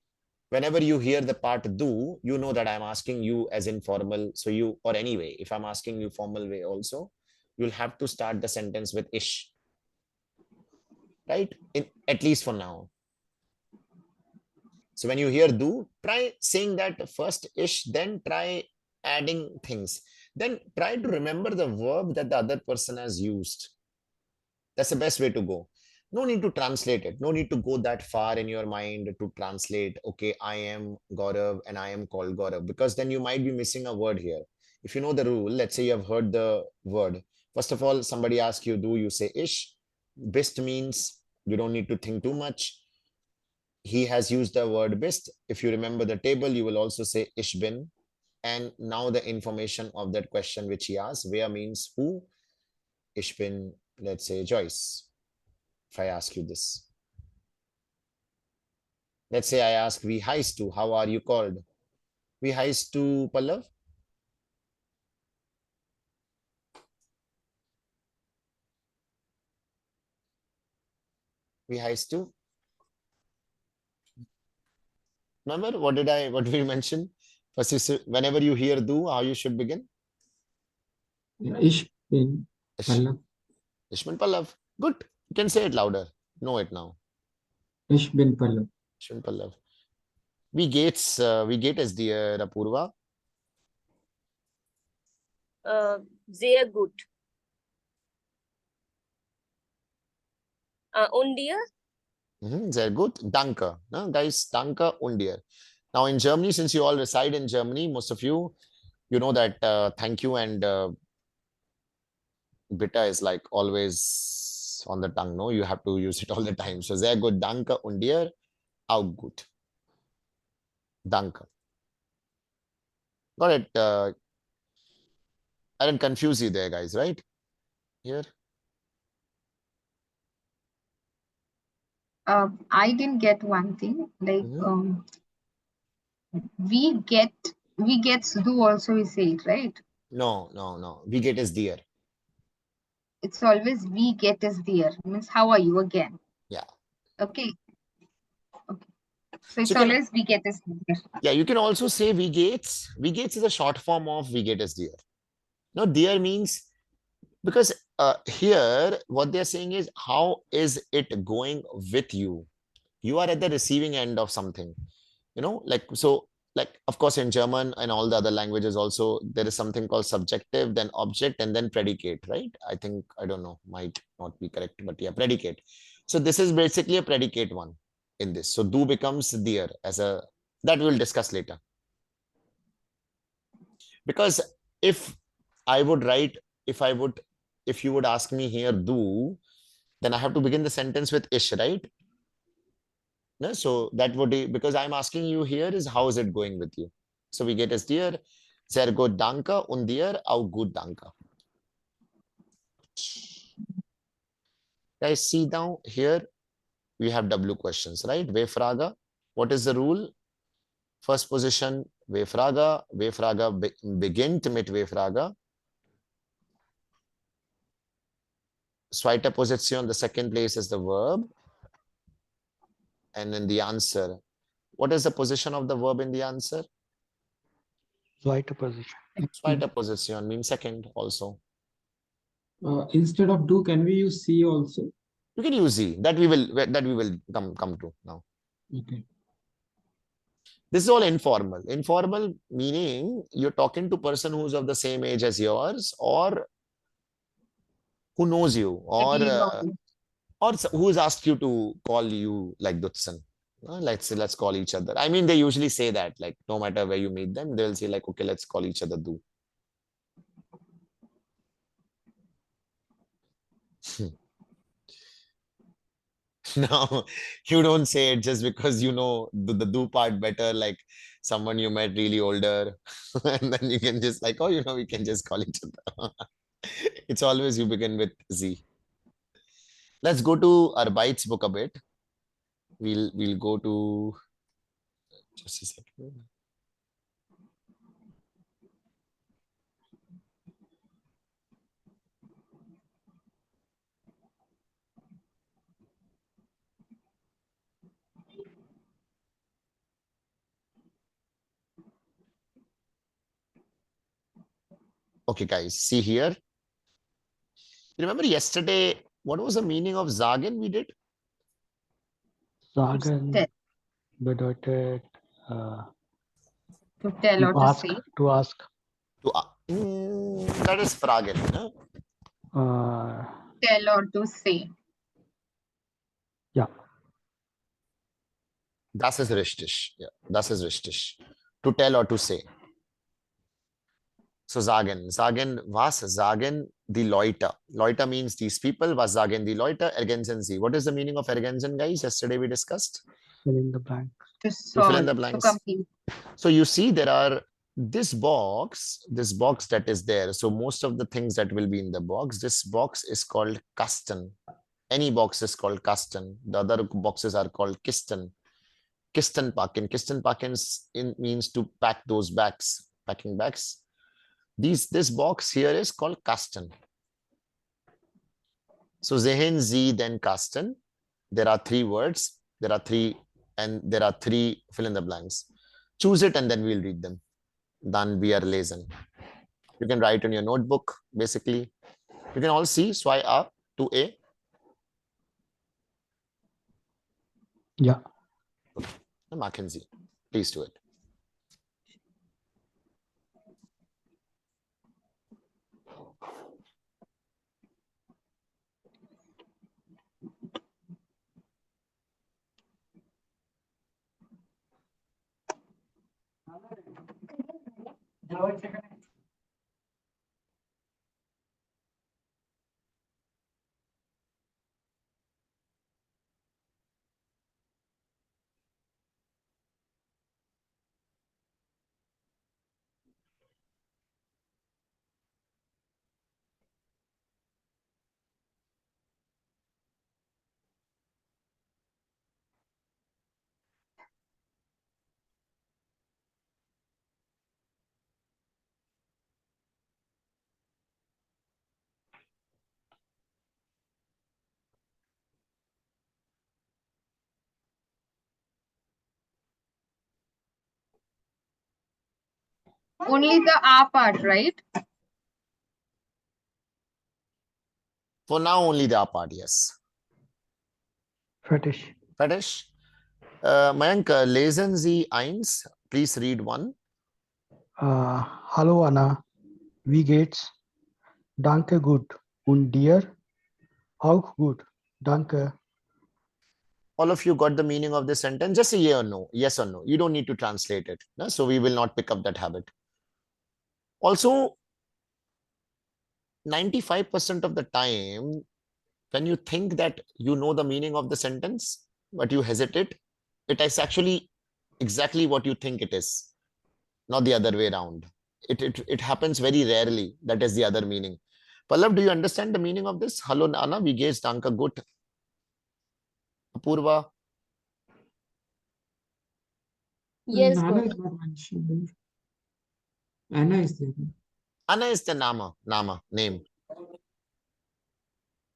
Whenever you hear the part do, you know that I'm asking you as informal. So you, or anyway, if I'm asking you formal way also, you'll have to start the sentence with ish, right? At least for now. So when you hear do, try saying that first ish, then try adding things. Then try to remember the verb that the other person has used. That's the best way to go. No need to translate it. No need to go that far in your mind to translate, okay, I am Gaurav and I am called Gaurav, because then you might be missing a word here. If you know the rule, let's say you have heard the word. First of all, somebody asks you do, you say ish. Bist means You don't need to think too much. He has used the word bist. If you remember the table, you will also say ich bin. And now the information of that question which he asked, wer means who. Ich bin, let's say, Joyce. If I ask you this. Let's say I ask, wie heißt du? How are you called? Wie heißt du, Pallav? Wie heißt du? Remember, what did we mention? First, whenever you hear do, how you should begin? Yeah, ich bin Ich Pallav. bin Pallav. Good. You can say it louder. Know it now. Ich bin Pallav. Ich bin Pallav. Wie geht es dir, Apurva? Sehr gut. Und dir? Sehr gut. Danke. No, guys, danke und dir. Now in Germany, since you all reside in Germany, most of you, you know that thank you and bitte is like always on the tongue. No, you have to use it all the time. So sehr gut. Danke und dir. Auch gut. Danke. Got it. I didn't confuse you there, guys, right? Here. I didn't get one thing. Like Mhm. we gets do also we say it, right? No, no, no. Wie geht es dir? It's always we get is there. Means how are you again? Yeah. Okay. Okay. So it's So can- always we get is there. Yeah, you can also say wie geht's. Wie geht's is a short form of wie geht es dir. No, dir means because here what they're saying is how is it going with you? You are at the receiving end of something, you know, like so. Like, of course, in German and all the other languages also, there is something called subjective, then object, and then predicate, right? I think, I don't know, might not be correct, but yeah, predicate. So this is basically a predicate one in this. So do becomes dir as a, that we'll discuss later. Because if I would write, if you would ask me here do, then I have to begin the sentence with ish, right? No, so that would be, because I'm asking you here is how is it going with you? So we get as dir, sehr gut danke und dir auch gut danke. Guys, see down here, we have W questions, right? W-Frage. What is the rule? First position, W-Frage. W-Frage beginnt mit W-Frage. Zweite Position, the second place is the verb. And then the answer. What is the position of the verb in the answer? Zweite position. Zweite Position means second also. Instead of do, can we use see also? You can use Z. That we will come to now. Okay. This is all informal. Informal meaning you're talking to person who's of the same age as yours or who knows you or who's asked you to call you like Dutson. Let's call each other. I mean, they usually say that, like, no matter where you meet them, they'll say like, okay, let's call each other Du. No, you don't say it just because you know the do part better, like someone you met really older, and then you can just like, oh, you know, we can just call each other. It's always you begin with Z. Let's go to Arbeit's book a bit. We'll go to just a second. Okay, guys, see here. Remember yesterday, what was the meaning of Sagen we did? Sagen Tell. bedeutet To tell or to ask, say. to ask. That is Fragen. No? Tell or to say. Yeah. Das ist richtig. Yeah, das ist richtig. To tell or to say. So sagen. Sagen, was sagen die Leute? Leute means these people. Was sagen die Leute? Ergänzen sie. What is the meaning of ergänzen, guys? Yesterday we discussed. Fill in the blank. To fill in solve, the to blanks. complete. So you see there are this box that is there. So most of the things that will be in the box, this box is called Kasten. Any box is called Kasten. The other boxes are called Kisten. Kistenpacken. Kistenpacken means to pack those bags, packing bags. This box here is called Kasten. So sehen Sie den Kasten? There are three words. There are three fill in the blanks. Choose it and then we'll read them. Dann wir lesen. You can write on your notebook, basically. You can all see 2a, 2a. Yeah. Mackenzie, please do it. Only the A part, right? For now, only the part, yes. Fetish. Fetish. Mayank, lesen Sie eins. Please read one. Hallo Anna, wie geht's? Danke gut. Und dir? Auch gut. Danke. All of you got the meaning of this sentence? Just a yes or no. Yes or no. You don't need to translate it. No? So we will not pick up that habit. Also, 95% of the time, when you think that you know the meaning of the sentence, but you hesitate, it is actually exactly what you think it is, not the other way around. It happens very rarely. That is the other meaning. Pallav, do you understand the meaning of this? Hallo Anna, wie geht's? Danke gut. Apurva? Yes, Nana Guru. is not mentioned there. Anna is there. Anna is the name.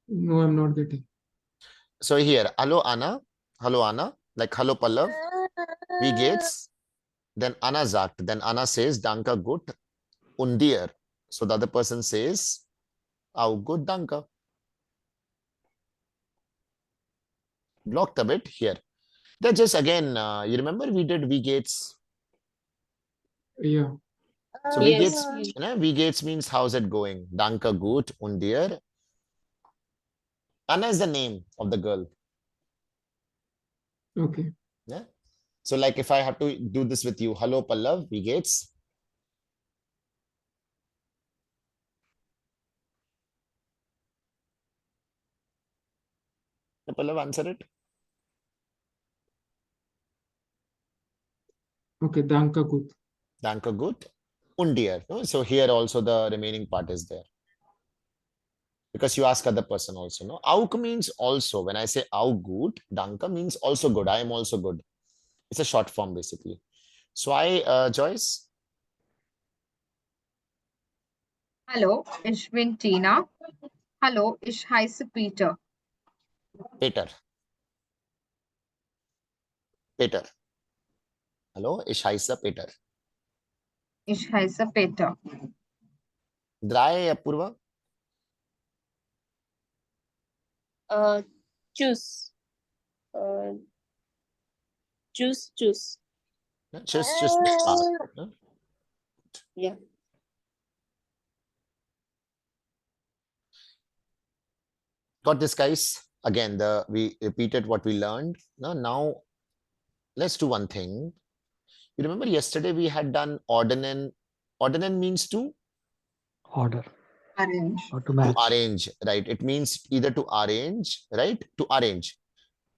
No, I'm not getting. So here, hallo Anna, like hallo Pallav, wie geht's? Then Anna sagt, then Anna says, danke gut, und dir. So the other person says, auch gut, danke. Blocked a bit here. Then just again, you remember we did wie geht's? Yeah. So wie Yes. geht's, wie geht's means how's it going? Danke gut, und dir. Anna is the name of the girl. Okay. Yeah. So like if I have to do this with you, hello Pallav, wie geht's? Pallav, answer it. Okay. Danke gut. Danke gut. Und dir. No? So here also the remaining part is there. Because you ask other person also. No? Auch means also. When I say auch gut, danke means also good. I am also good. It's a short form basically. So Joyce. Hallo, ich bin Tina. Hallo, ich heiße Peter. Peter. Peter. Hallo, ich heiße Peter. Ich heiße Peter. Drei, Apurva. Choose. Choose. No? Just no? Yeah. Got this, guys? Again, we repeated what we learned. Now let's do one thing. You remember yesterday we had done ordnen. Ordnen means to Order Arrange. or to To match. arrange, right? It means either to arrange, right? To arrange.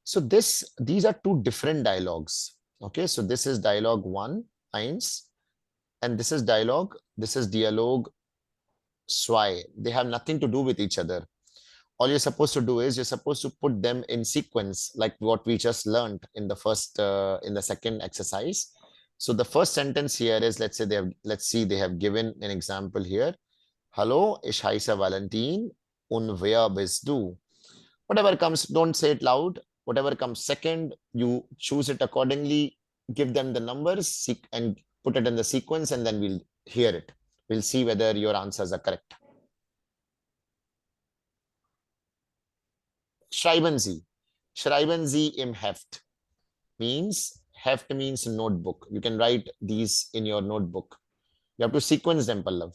So these are two different dialogues. Okay, so this is dialogue 1, eins, and this is dialogue zwei. They have nothing to do with each other. All you're supposed to do is you're supposed to put them in sequence, like what we just learned in the second exercise. So the first sentence here is, let's see, they have given an example here. Hallo, ich heiße Valentin und wer bist du? Whatever comes, don't say it loud. Whatever comes second, you choose it accordingly, give them the numbers and put it in the sequence, and then we'll hear it. We'll see whether your answers are correct. Schreiben Sie. Schreiben Sie im Heft. Heft means notebook. You can write these in your notebook. You have to sequence them, Pallav.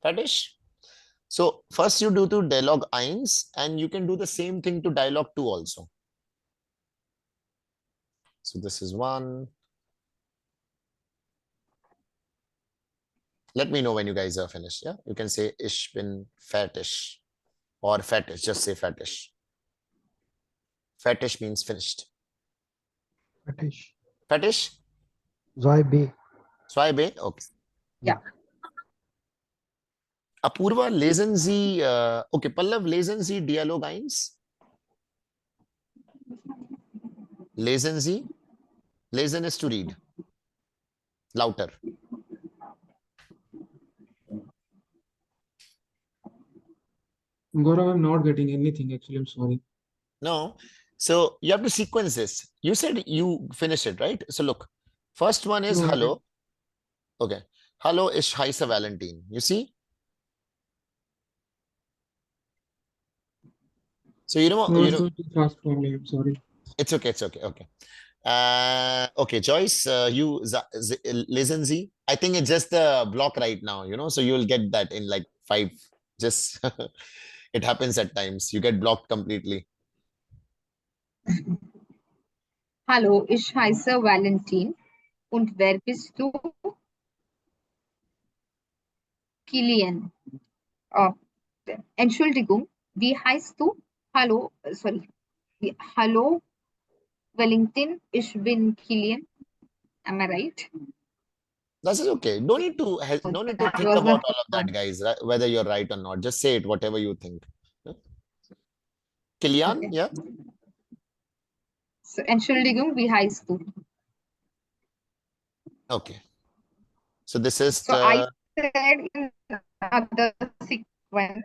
Fetish. So first you do to dialogue 1, and you can do the same thing to dialogue 2 also. So this is 1. Let me know when you guys are finished. Yeah, you can say ich bin fertig or fetish. Just say fetish. Fetish means finished. Fetish. Fetish. Zwei B. Zwei B. Okay. Yeah. Apurva, lesen Sie. Okay, Pallav, lesen Sie Dialog 1. Lesen Sie. Lesen is to read. Louder. Gaurav, I'm not getting anything actually. I'm sorry. No. So you have to sequence this. You said you finished it, right? So look, first one is No, I hello. Okay. Hallo, ich heiße Valentin. You see? So No, it's going too fast for me. I'm sorry. it's okay. It's okay. Okay. Okay, Joyce, listen, Z. I think it's just a block right now, so you'll get that in like 5. Just it happens at times. You get blocked completely. Hallo, ich heiße Valentin. Und wer bist du? Kilian. Entschuldigung, wie heißt du? Hallo, sorry. Hallo, Valentin, ich bin Kilian. Am I right? That is okay. Don't need to That think was the about all of first one. that, guys, right? Whether you're right or not. Just say it, whatever you think. Kilian, Okay. yeah? So, Entschuldigung, wie heißt du? Okay. So this is So I the, said in other sequence,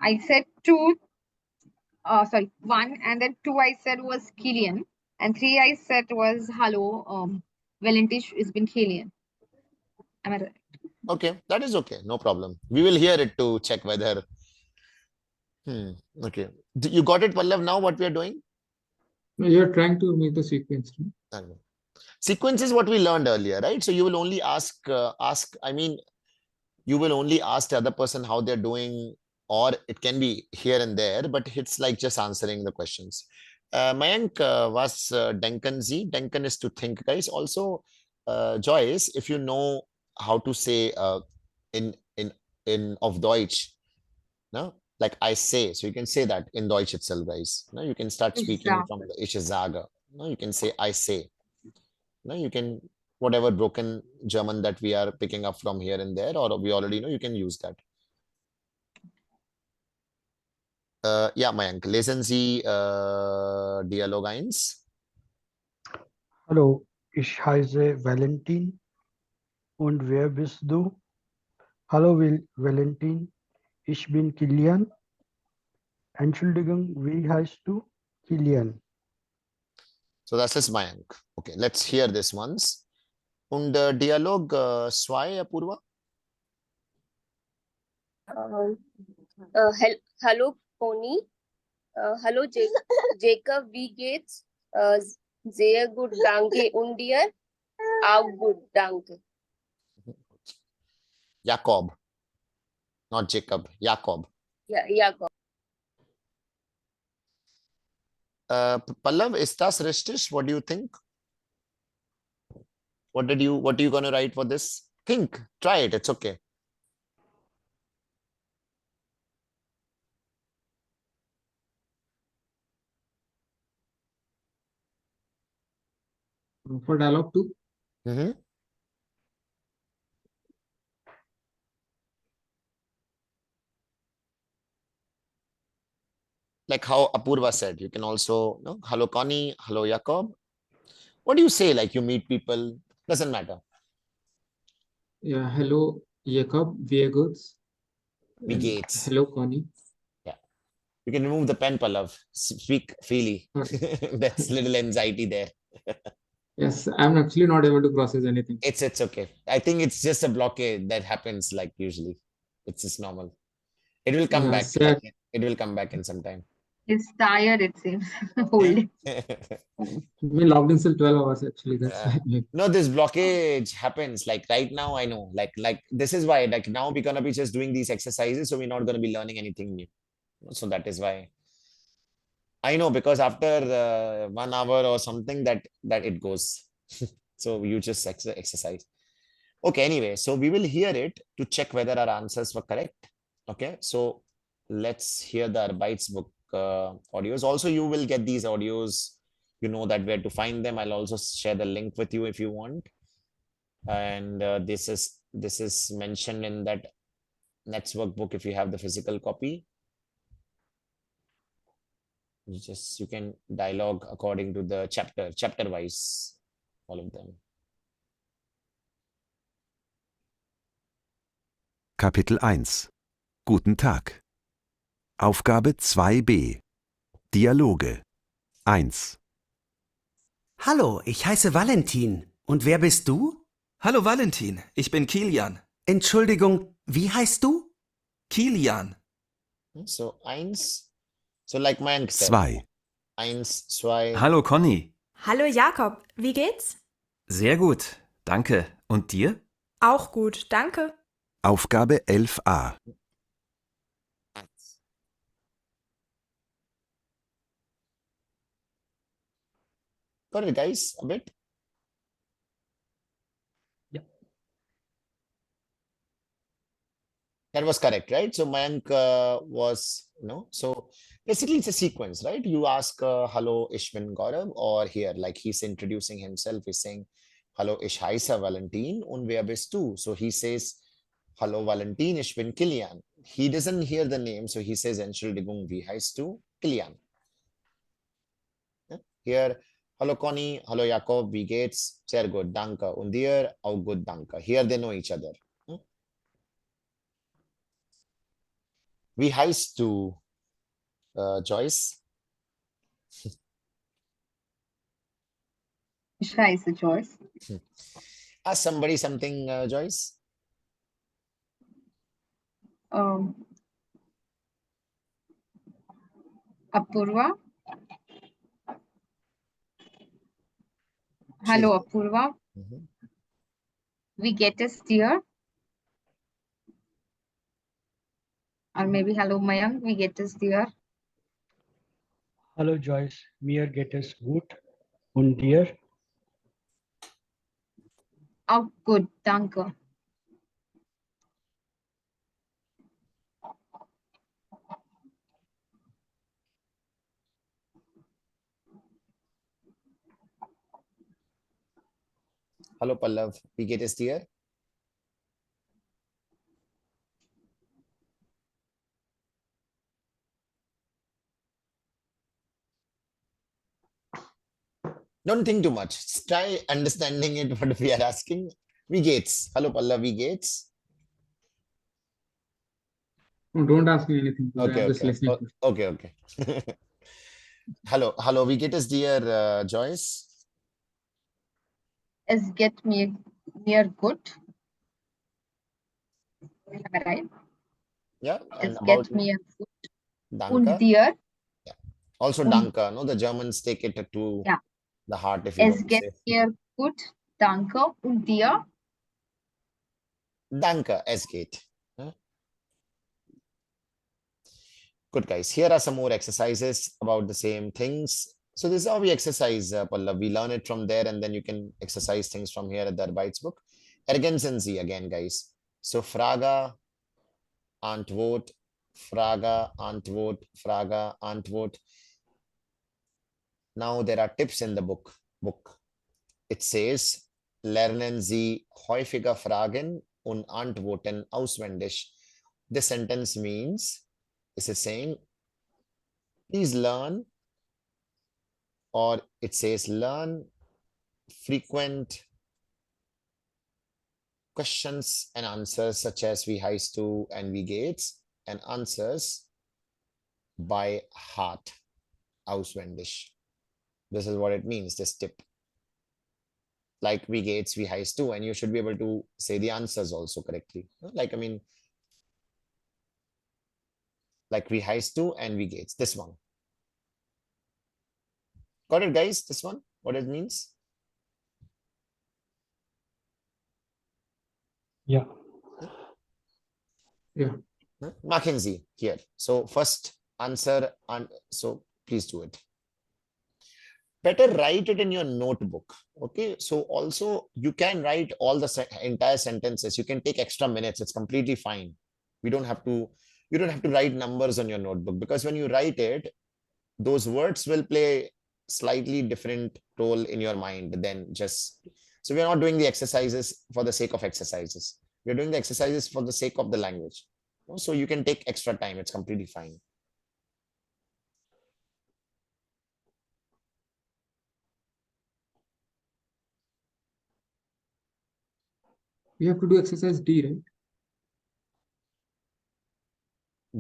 I said two, sorry, one, and then two I said was Kilian, and three I said was hello, Valentish is been Kilian. Am I right? okay, that is okay, no problem. We will hear it to check whether. Okay. You got it, Pallav, now what we are doing? No, you're trying to make the sequence. No? I know. Sequence is what we learned earlier, right? So you will only I mean, you will only ask the other person how they're doing, or it can be here and there, but it's like just answering the questions. Mayank was Denken Z. Denken is to think, guys. Also, Joyce, if you know how to say in of Deutsch, no, like I say, so you can say that in Deutsch itself, guys. No, you can start speaking from the Ich sage. No, you can say I say. No, you can whatever broken German that we are picking up from here and there, or we already know, you can use that. Ja, Mayank, lesen Sie Dialog 1. Hallo, ich heiße Valentin. Und wer bist du? Hallo Valentin, ich bin Kilian. Entschuldigung, wie heißt du? Kilian. So das ist Mayank. Okay, let's hear this once. Und Dialog 2, Apurva? Hallo Conny. Hallo Jacob, wie geht's? Sehr gut, danke. Und dir? Auch gut, danke. Jakob, not Jacob, Jakob. Ja, Jakob. Pallav, ist das richtig? What do you think? What are you gonna write for this? Think, try it, it's okay. For dialogue 2. Like how Apurva said, you can also, no, hello Connie, hello Jakob. What do you say? Like you meet people, doesn't matter. Yeah, hello Jacob, wie geht's? Wie And geht's? Hello Connie. You can remove the pen, Pallav. Speak freely. Sorry. That's little anxiety there. Yes, I'm actually not able to process anything. It's okay. I think it's just a blockade that happens like usually. It's just normal. It will come Yeah, back. sir. Like, it will come back in some time. It's tired, it seems. Holding. We logged in till 12 hours actually. That's Yeah. why. No, this blockage happens. Like right now, I know. Like this is why. Like now we're gonna be just doing these exercises, so we're not gonna be learning anything new. So that is why. I know, because after 1 hour or something that it goes. So you just exercise. Okay, anyway, so we will hear it to check whether our answers were correct. Okay, so let's hear the Arbeits book audios. Also, you will get these audios. You know that where to find them. I'll also share the link with you if you want. And this is mentioned in that Netzwerk book if you have the physical copy. You can dialogue according to the chapter wise, all of them. Kapitel 1. Guten Tag. Aufgabe 2b. Dialoge. 1. Hallo, ich heiße Valentin. Und wer bist du? Hallo Valentin, ich bin Kilian. Entschuldigung, wie heißt du? Kilian. So, 1. So, like Mayank said. 2. 1, 2. Hallo Conny. Hallo Jakob, wie geht's? Sehr gut, danke. Und dir? Auch gut, danke. Aufgabe 11a. Got it, guys, a bit? Yeah. That was correct, right? So Mayank was, so basically it's a sequence, right? You ask, hello, Ishwin Gaurav, or here, like he's introducing himself, he's saying, hello, ich heiße Valentin und wer bist du? So he says, hello, Valentin, ich bin Kilian. He doesn't hear the name, so he says, Entschuldigung, wie heißt du? Kilian. Here, Hallo Conny, hallo Jakob, wie geht's? Sehr gut, danke. Und dir? Auch gut, danke. Here they know each other. Hm? Wie heißt du, Joyce? Ich heiße Joyce. Ask somebody something, Joyce. Apurva. Hello, Apurva. Mhm. We get us dear. Or maybe hello, Mayank. We get us dear. Hallo Joyce, mir geht es gut. Und dir? Auch gut, danke. Hallo Pallav, wie geht es dir? Don't think too much. Try understanding it what we are asking. Wie geht's? Hallo Pallav, wie geht's? No, don't ask me anything. Pooja. Okay, I'm just okay. listening. Okay, okay. Hello, wie geht es dir, Joyce? Es geht mir gut. Am I right? Yeah, and Es about geht mir gut. Und danke. dir? Also Und- danke, no? The Germans take it to Yeah. the heart if you Es don't geht say. mir gut, danke. Und dir? Danke, es geht. Huh? Good guys. Here are some more exercises about the same things. So this is how we exercise, Pallav. We learn it from there and then you can exercise things from here at the Arbeits book. Ergänzen Sie again, guys. So Frage, Antwort, Frage, Antwort, Frage, Antwort. Now there are tips in the book. It says, lernen Sie häufiger Fragen und Antworten auswendig. This sentence means, is it saying, please learn, or it says learn frequent questions and answers such as wie heißt du and wie geht's, and answers by heart, auswendig. This is what it means, this tip. Like wie geht's, wie heißt du, and you should be able to say the answers also correctly. Like, I mean, like wie heißt du and wie geht's, this one. Got it, guys? This one, what it means? Yeah. Yeah. Mackenzie here. So first answer, and so please do it. Better write it in your notebook. Okay, so also you can write all the entire sentences. You can take extra minutes. It's completely fine. You don't have to write numbers on your notebook, because when you write it, those words will play slightly different role in your mind than just. So we're not doing the exercises for the sake of exercises. We're doing the exercises for the sake of the language. So you can take extra time. It's completely fine. We have to do exercise D, right?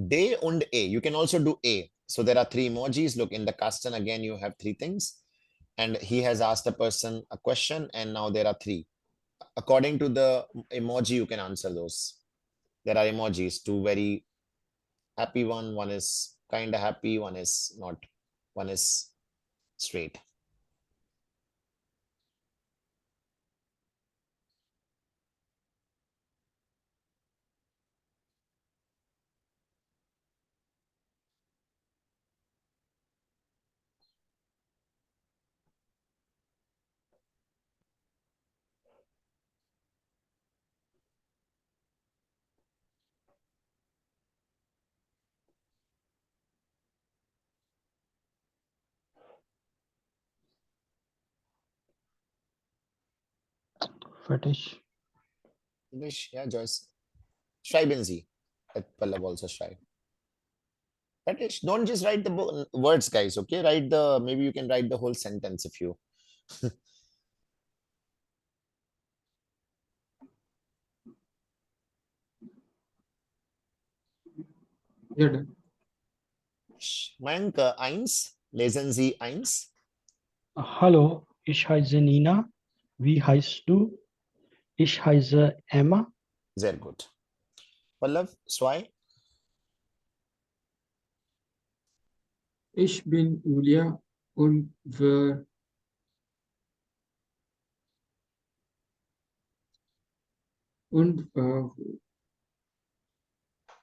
D and A. You can also do A. So there are three emojis. Look, in the Kasten again, you have three things. And he has asked a person a question, and now there are three. According to the emoji, you can answer those. There are emojis, two very happy one is kind of happy, one is not, one is straight. Fetish. English, yeah, Joyce. Schreiben Sie. At Pallav also schreiben. That is, don't just write the words, guys. Okay, write the, maybe you can write the whole sentence if you. Yeah, done. Mayank, eins, lesen Sie eins. Hallo, ich heiße Nina. Wie heißt du? Ich heiße Emma. Sehr gut. Pallav, zwei. Ich bin Julia und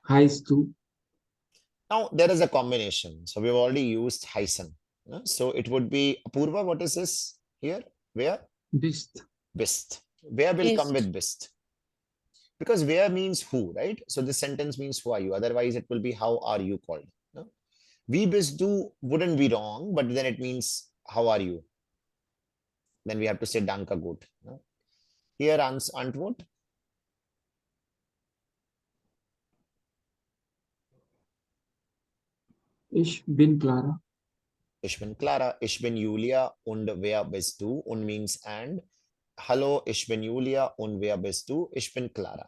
heißt du? Now there is a combination. So we've already used heißen. So it would be Apurva. What is this here? Where? Bist. Bist. Where will come Bist. with bist? Because where means who, right? So this sentence means who are you? Otherwise, it will be how are you called? No? Wie bist du wouldn't be wrong, but then it means how are you? Then we have to say danke gut. No? Here Antwort. Ich bin Clara. Ich bin Clara, ich bin Julia und wer bist du? Und means and. Hallo, ich bin Julia und wer bist du? Ich bin Clara.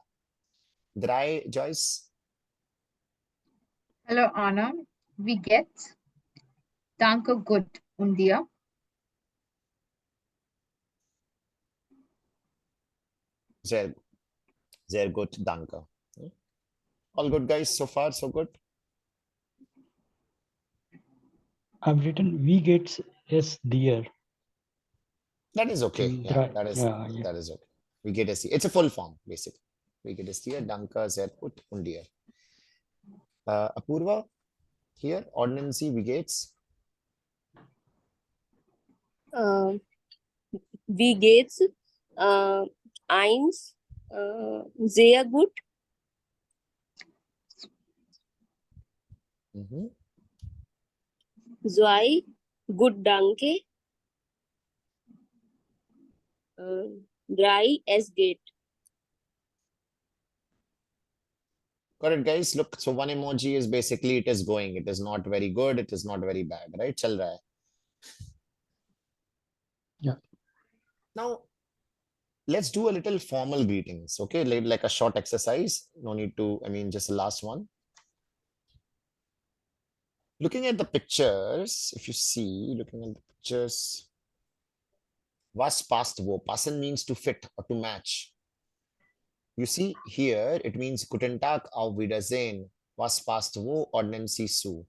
Drei, Joyce. Hello, Anna. Wie geht's? Danke, gut. Und dir? Sehr gut, danke. All good, guys. So far, so good. I've written wie geht's es dir? That is okay. Yeah, that is yeah. that is okay. We get a C. It's a full form, basically. We get a C. Danke, sehr gut und dir. Apurva, here, ordinancy, wie geht's? Wie geht's? Eins. Sehr gut. Zwei. Gut, danke. Drei. Es geht. Got it, guys. Look, so one emoji is basically it is going. It is not very good. It is not very bad, right? Chal raha hai. Yeah. Now, let's do a little formal greetings, okay? Like a short exercise. No need to, I mean, just the last one. Looking at the pictures, if you see, looking at the pictures, was passt wo? Passen means to fit or to match. You see here, it means Guten Tag, auf Wiedersehen, was passt wo, ordnen zu.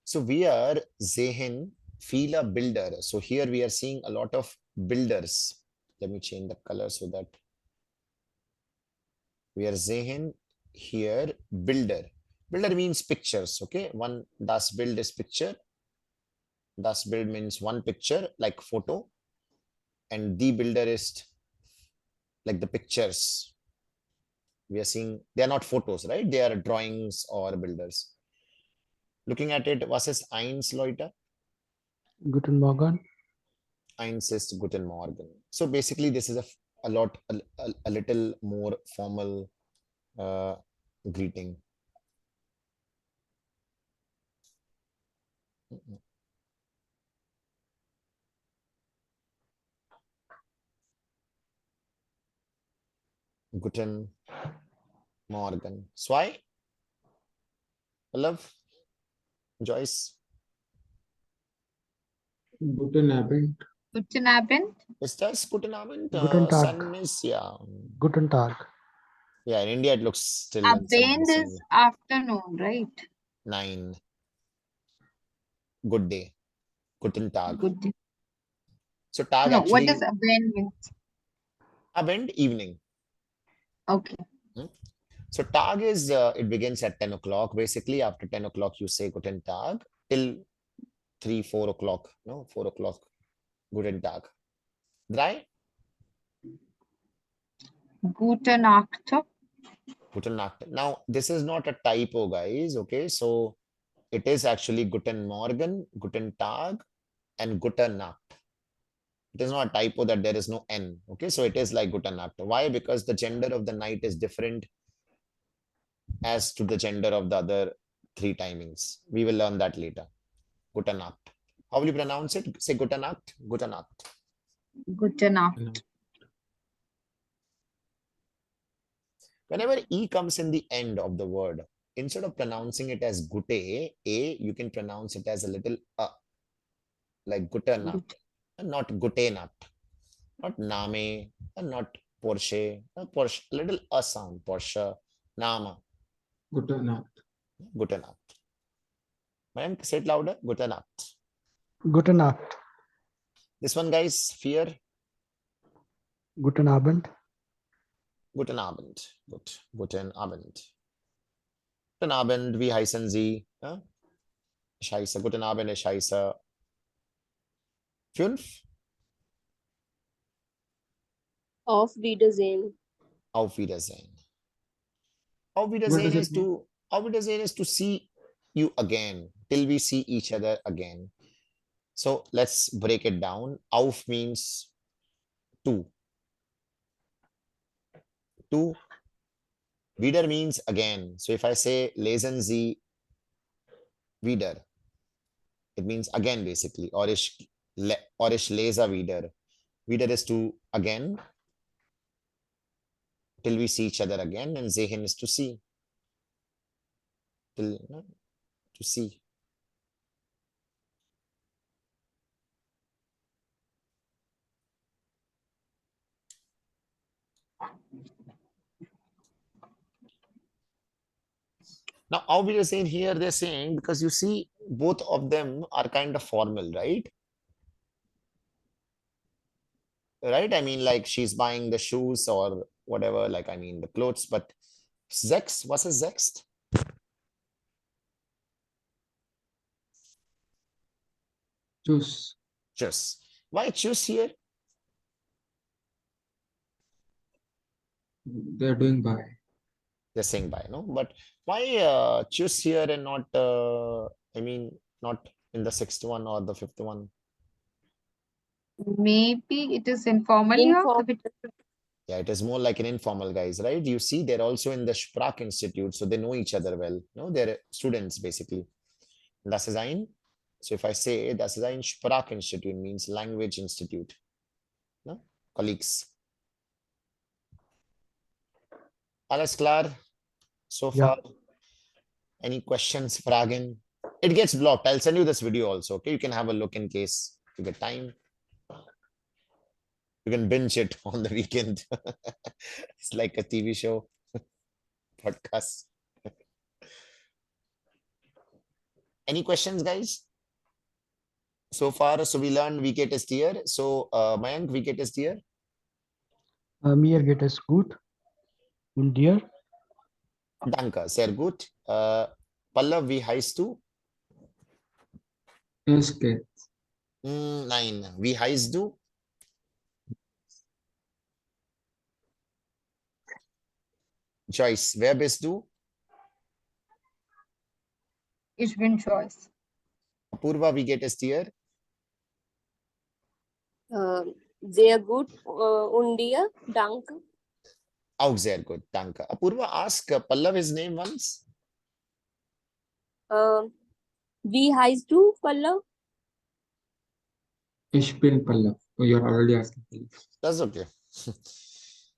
So we are sehen viele Bilder. So here we are seeing a lot of builders. Let me change the color so that we are sehen here Bilder. Bilder means pictures, okay? One das Bild is picture. Das Bild means one picture, like photo. And the Bilder is like the pictures. We are seeing, they are not photos, right? They are drawings or builders. Looking at it, was ist eins, Leute? Guten Morgen. Eins ist Guten Morgen. So basically, this is a little more formal greeting. Guten Morgen. Zwei? Love? Joyce? Guten Abend. Guten Abend. Is das Guten Abend? Guten Tag. Sun is, yeah. Guten Tag. Yeah, in India it looks still. and Abend sun is afternoon, right? 9. Good day. Guten Tag. Good day. So Tag No, actually. what does Abend mean? Abend, evening. Okay. So Tag is, it begins at 10 o'clock. Basically, after 10 o'clock, you say Guten Tag till 3, 4 o'clock. No, 4 o'clock. Guten Tag. Drei? Gute Nacht. Guten Nacht. Now, this is not a typo, guys. Okay, so it is actually Guten Morgen, Guten Tag, and Gute Nacht. It is not a typo that there is no N. Okay, so it is like Gute Nacht. Why? Because the gender of the night is different as to the gender of the other 3 timings. We will learn that later. Gute Nacht. How will you pronounce it? Say Gute Nacht. Gute Nacht. Gute Nacht. Whenever E comes in the end of the word, instead of pronouncing it as gute, you can pronounce it as a little like Gute Nacht, and not Gute Nacht, not Name, and not Porsche, Porsche, little sound, Porsche, Nama, Gute Nacht. Gute Nacht. Mayank, say it louder, Gute Nacht. Gute Nacht. This one, guys, fear, Guten Abend. Guten Abend. Gut, Guten Abend. Guten Abend, wie heißen Sie? Ja? Ich heiße, Guten Abend, ich heiße 5. Auf Wiedersehen. Auf Wiedersehen. Auf What Wiedersehen does is it mean? to Auf Wiedersehen is to see you again till we see each other again. So let's break it down. Auf means to. To. Wieder means again. So if I say lesen Sie wieder, it means again basically. Or ich lese wieder. Wieder is to again till we see each other again, and sehen is to see. Till to see. Now, how we are saying here, they're saying because you see both of them are kind of formal, right? Right? I mean, like she's buying the shoes or whatever, like I mean the clothes, but Zex, was it Zext? Choose. Choose. Why choose here? They're doing by. They're saying by, no? But why choose here and not, I mean, not in the 6th one or the 5th one? Maybe it is informal here. Informal. Yeah, it is more like an informal, guys, right? You see, they're also in the Sprach Institute, so they know each other well. No, they're students basically. Das ist ein. So if I say das ist ein Sprach Institute means language institute. No? Colleagues. Alles klar? So Yeah. far? Any questions, Fragen? It gets blocked. I'll send you this video also. Okay, you can have a look in case you get time. You can binge it on the weekend. It's like a TV show, podcast. Any questions, guys? So far, so we learned we get a steer. So, Mayank, we get a steer. Mir geht es gut. Und dir? Danke, sehr gut. Pallav, wie heißt du? Es geht. Nein, wie heißt du? Joyce, wer bist du? Ich bin Joyce. Apurva, wie geht es dir? Sehr gut. Und dir? Danke. Auch sehr gut, danke. Apurva, ask Pallav his name once. Wie heißt du, Pallav? Ich bin Pallav. Oh, you're already asking. That's okay.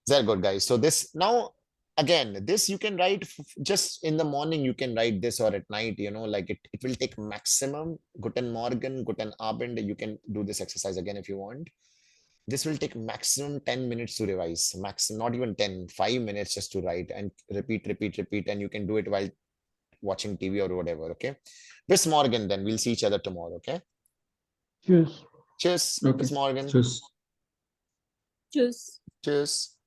Very good, guys. So this now, again, this you can write just in the morning, you can write this, or at night, you know, like it will take maximum. Guten Morgen, Guten Abend. You can do this exercise again if you want. This will take maximum 10 minutes to revise. Maximum, not even 10, 5 minutes just to write and repeat. And you can do it while watching TV or whatever. Okay. Bis morgen, then we'll see each other tomorrow. Okay. Tschüss. Cheers. Okay. Bis morgen. Choose. Tschüss. Cheers.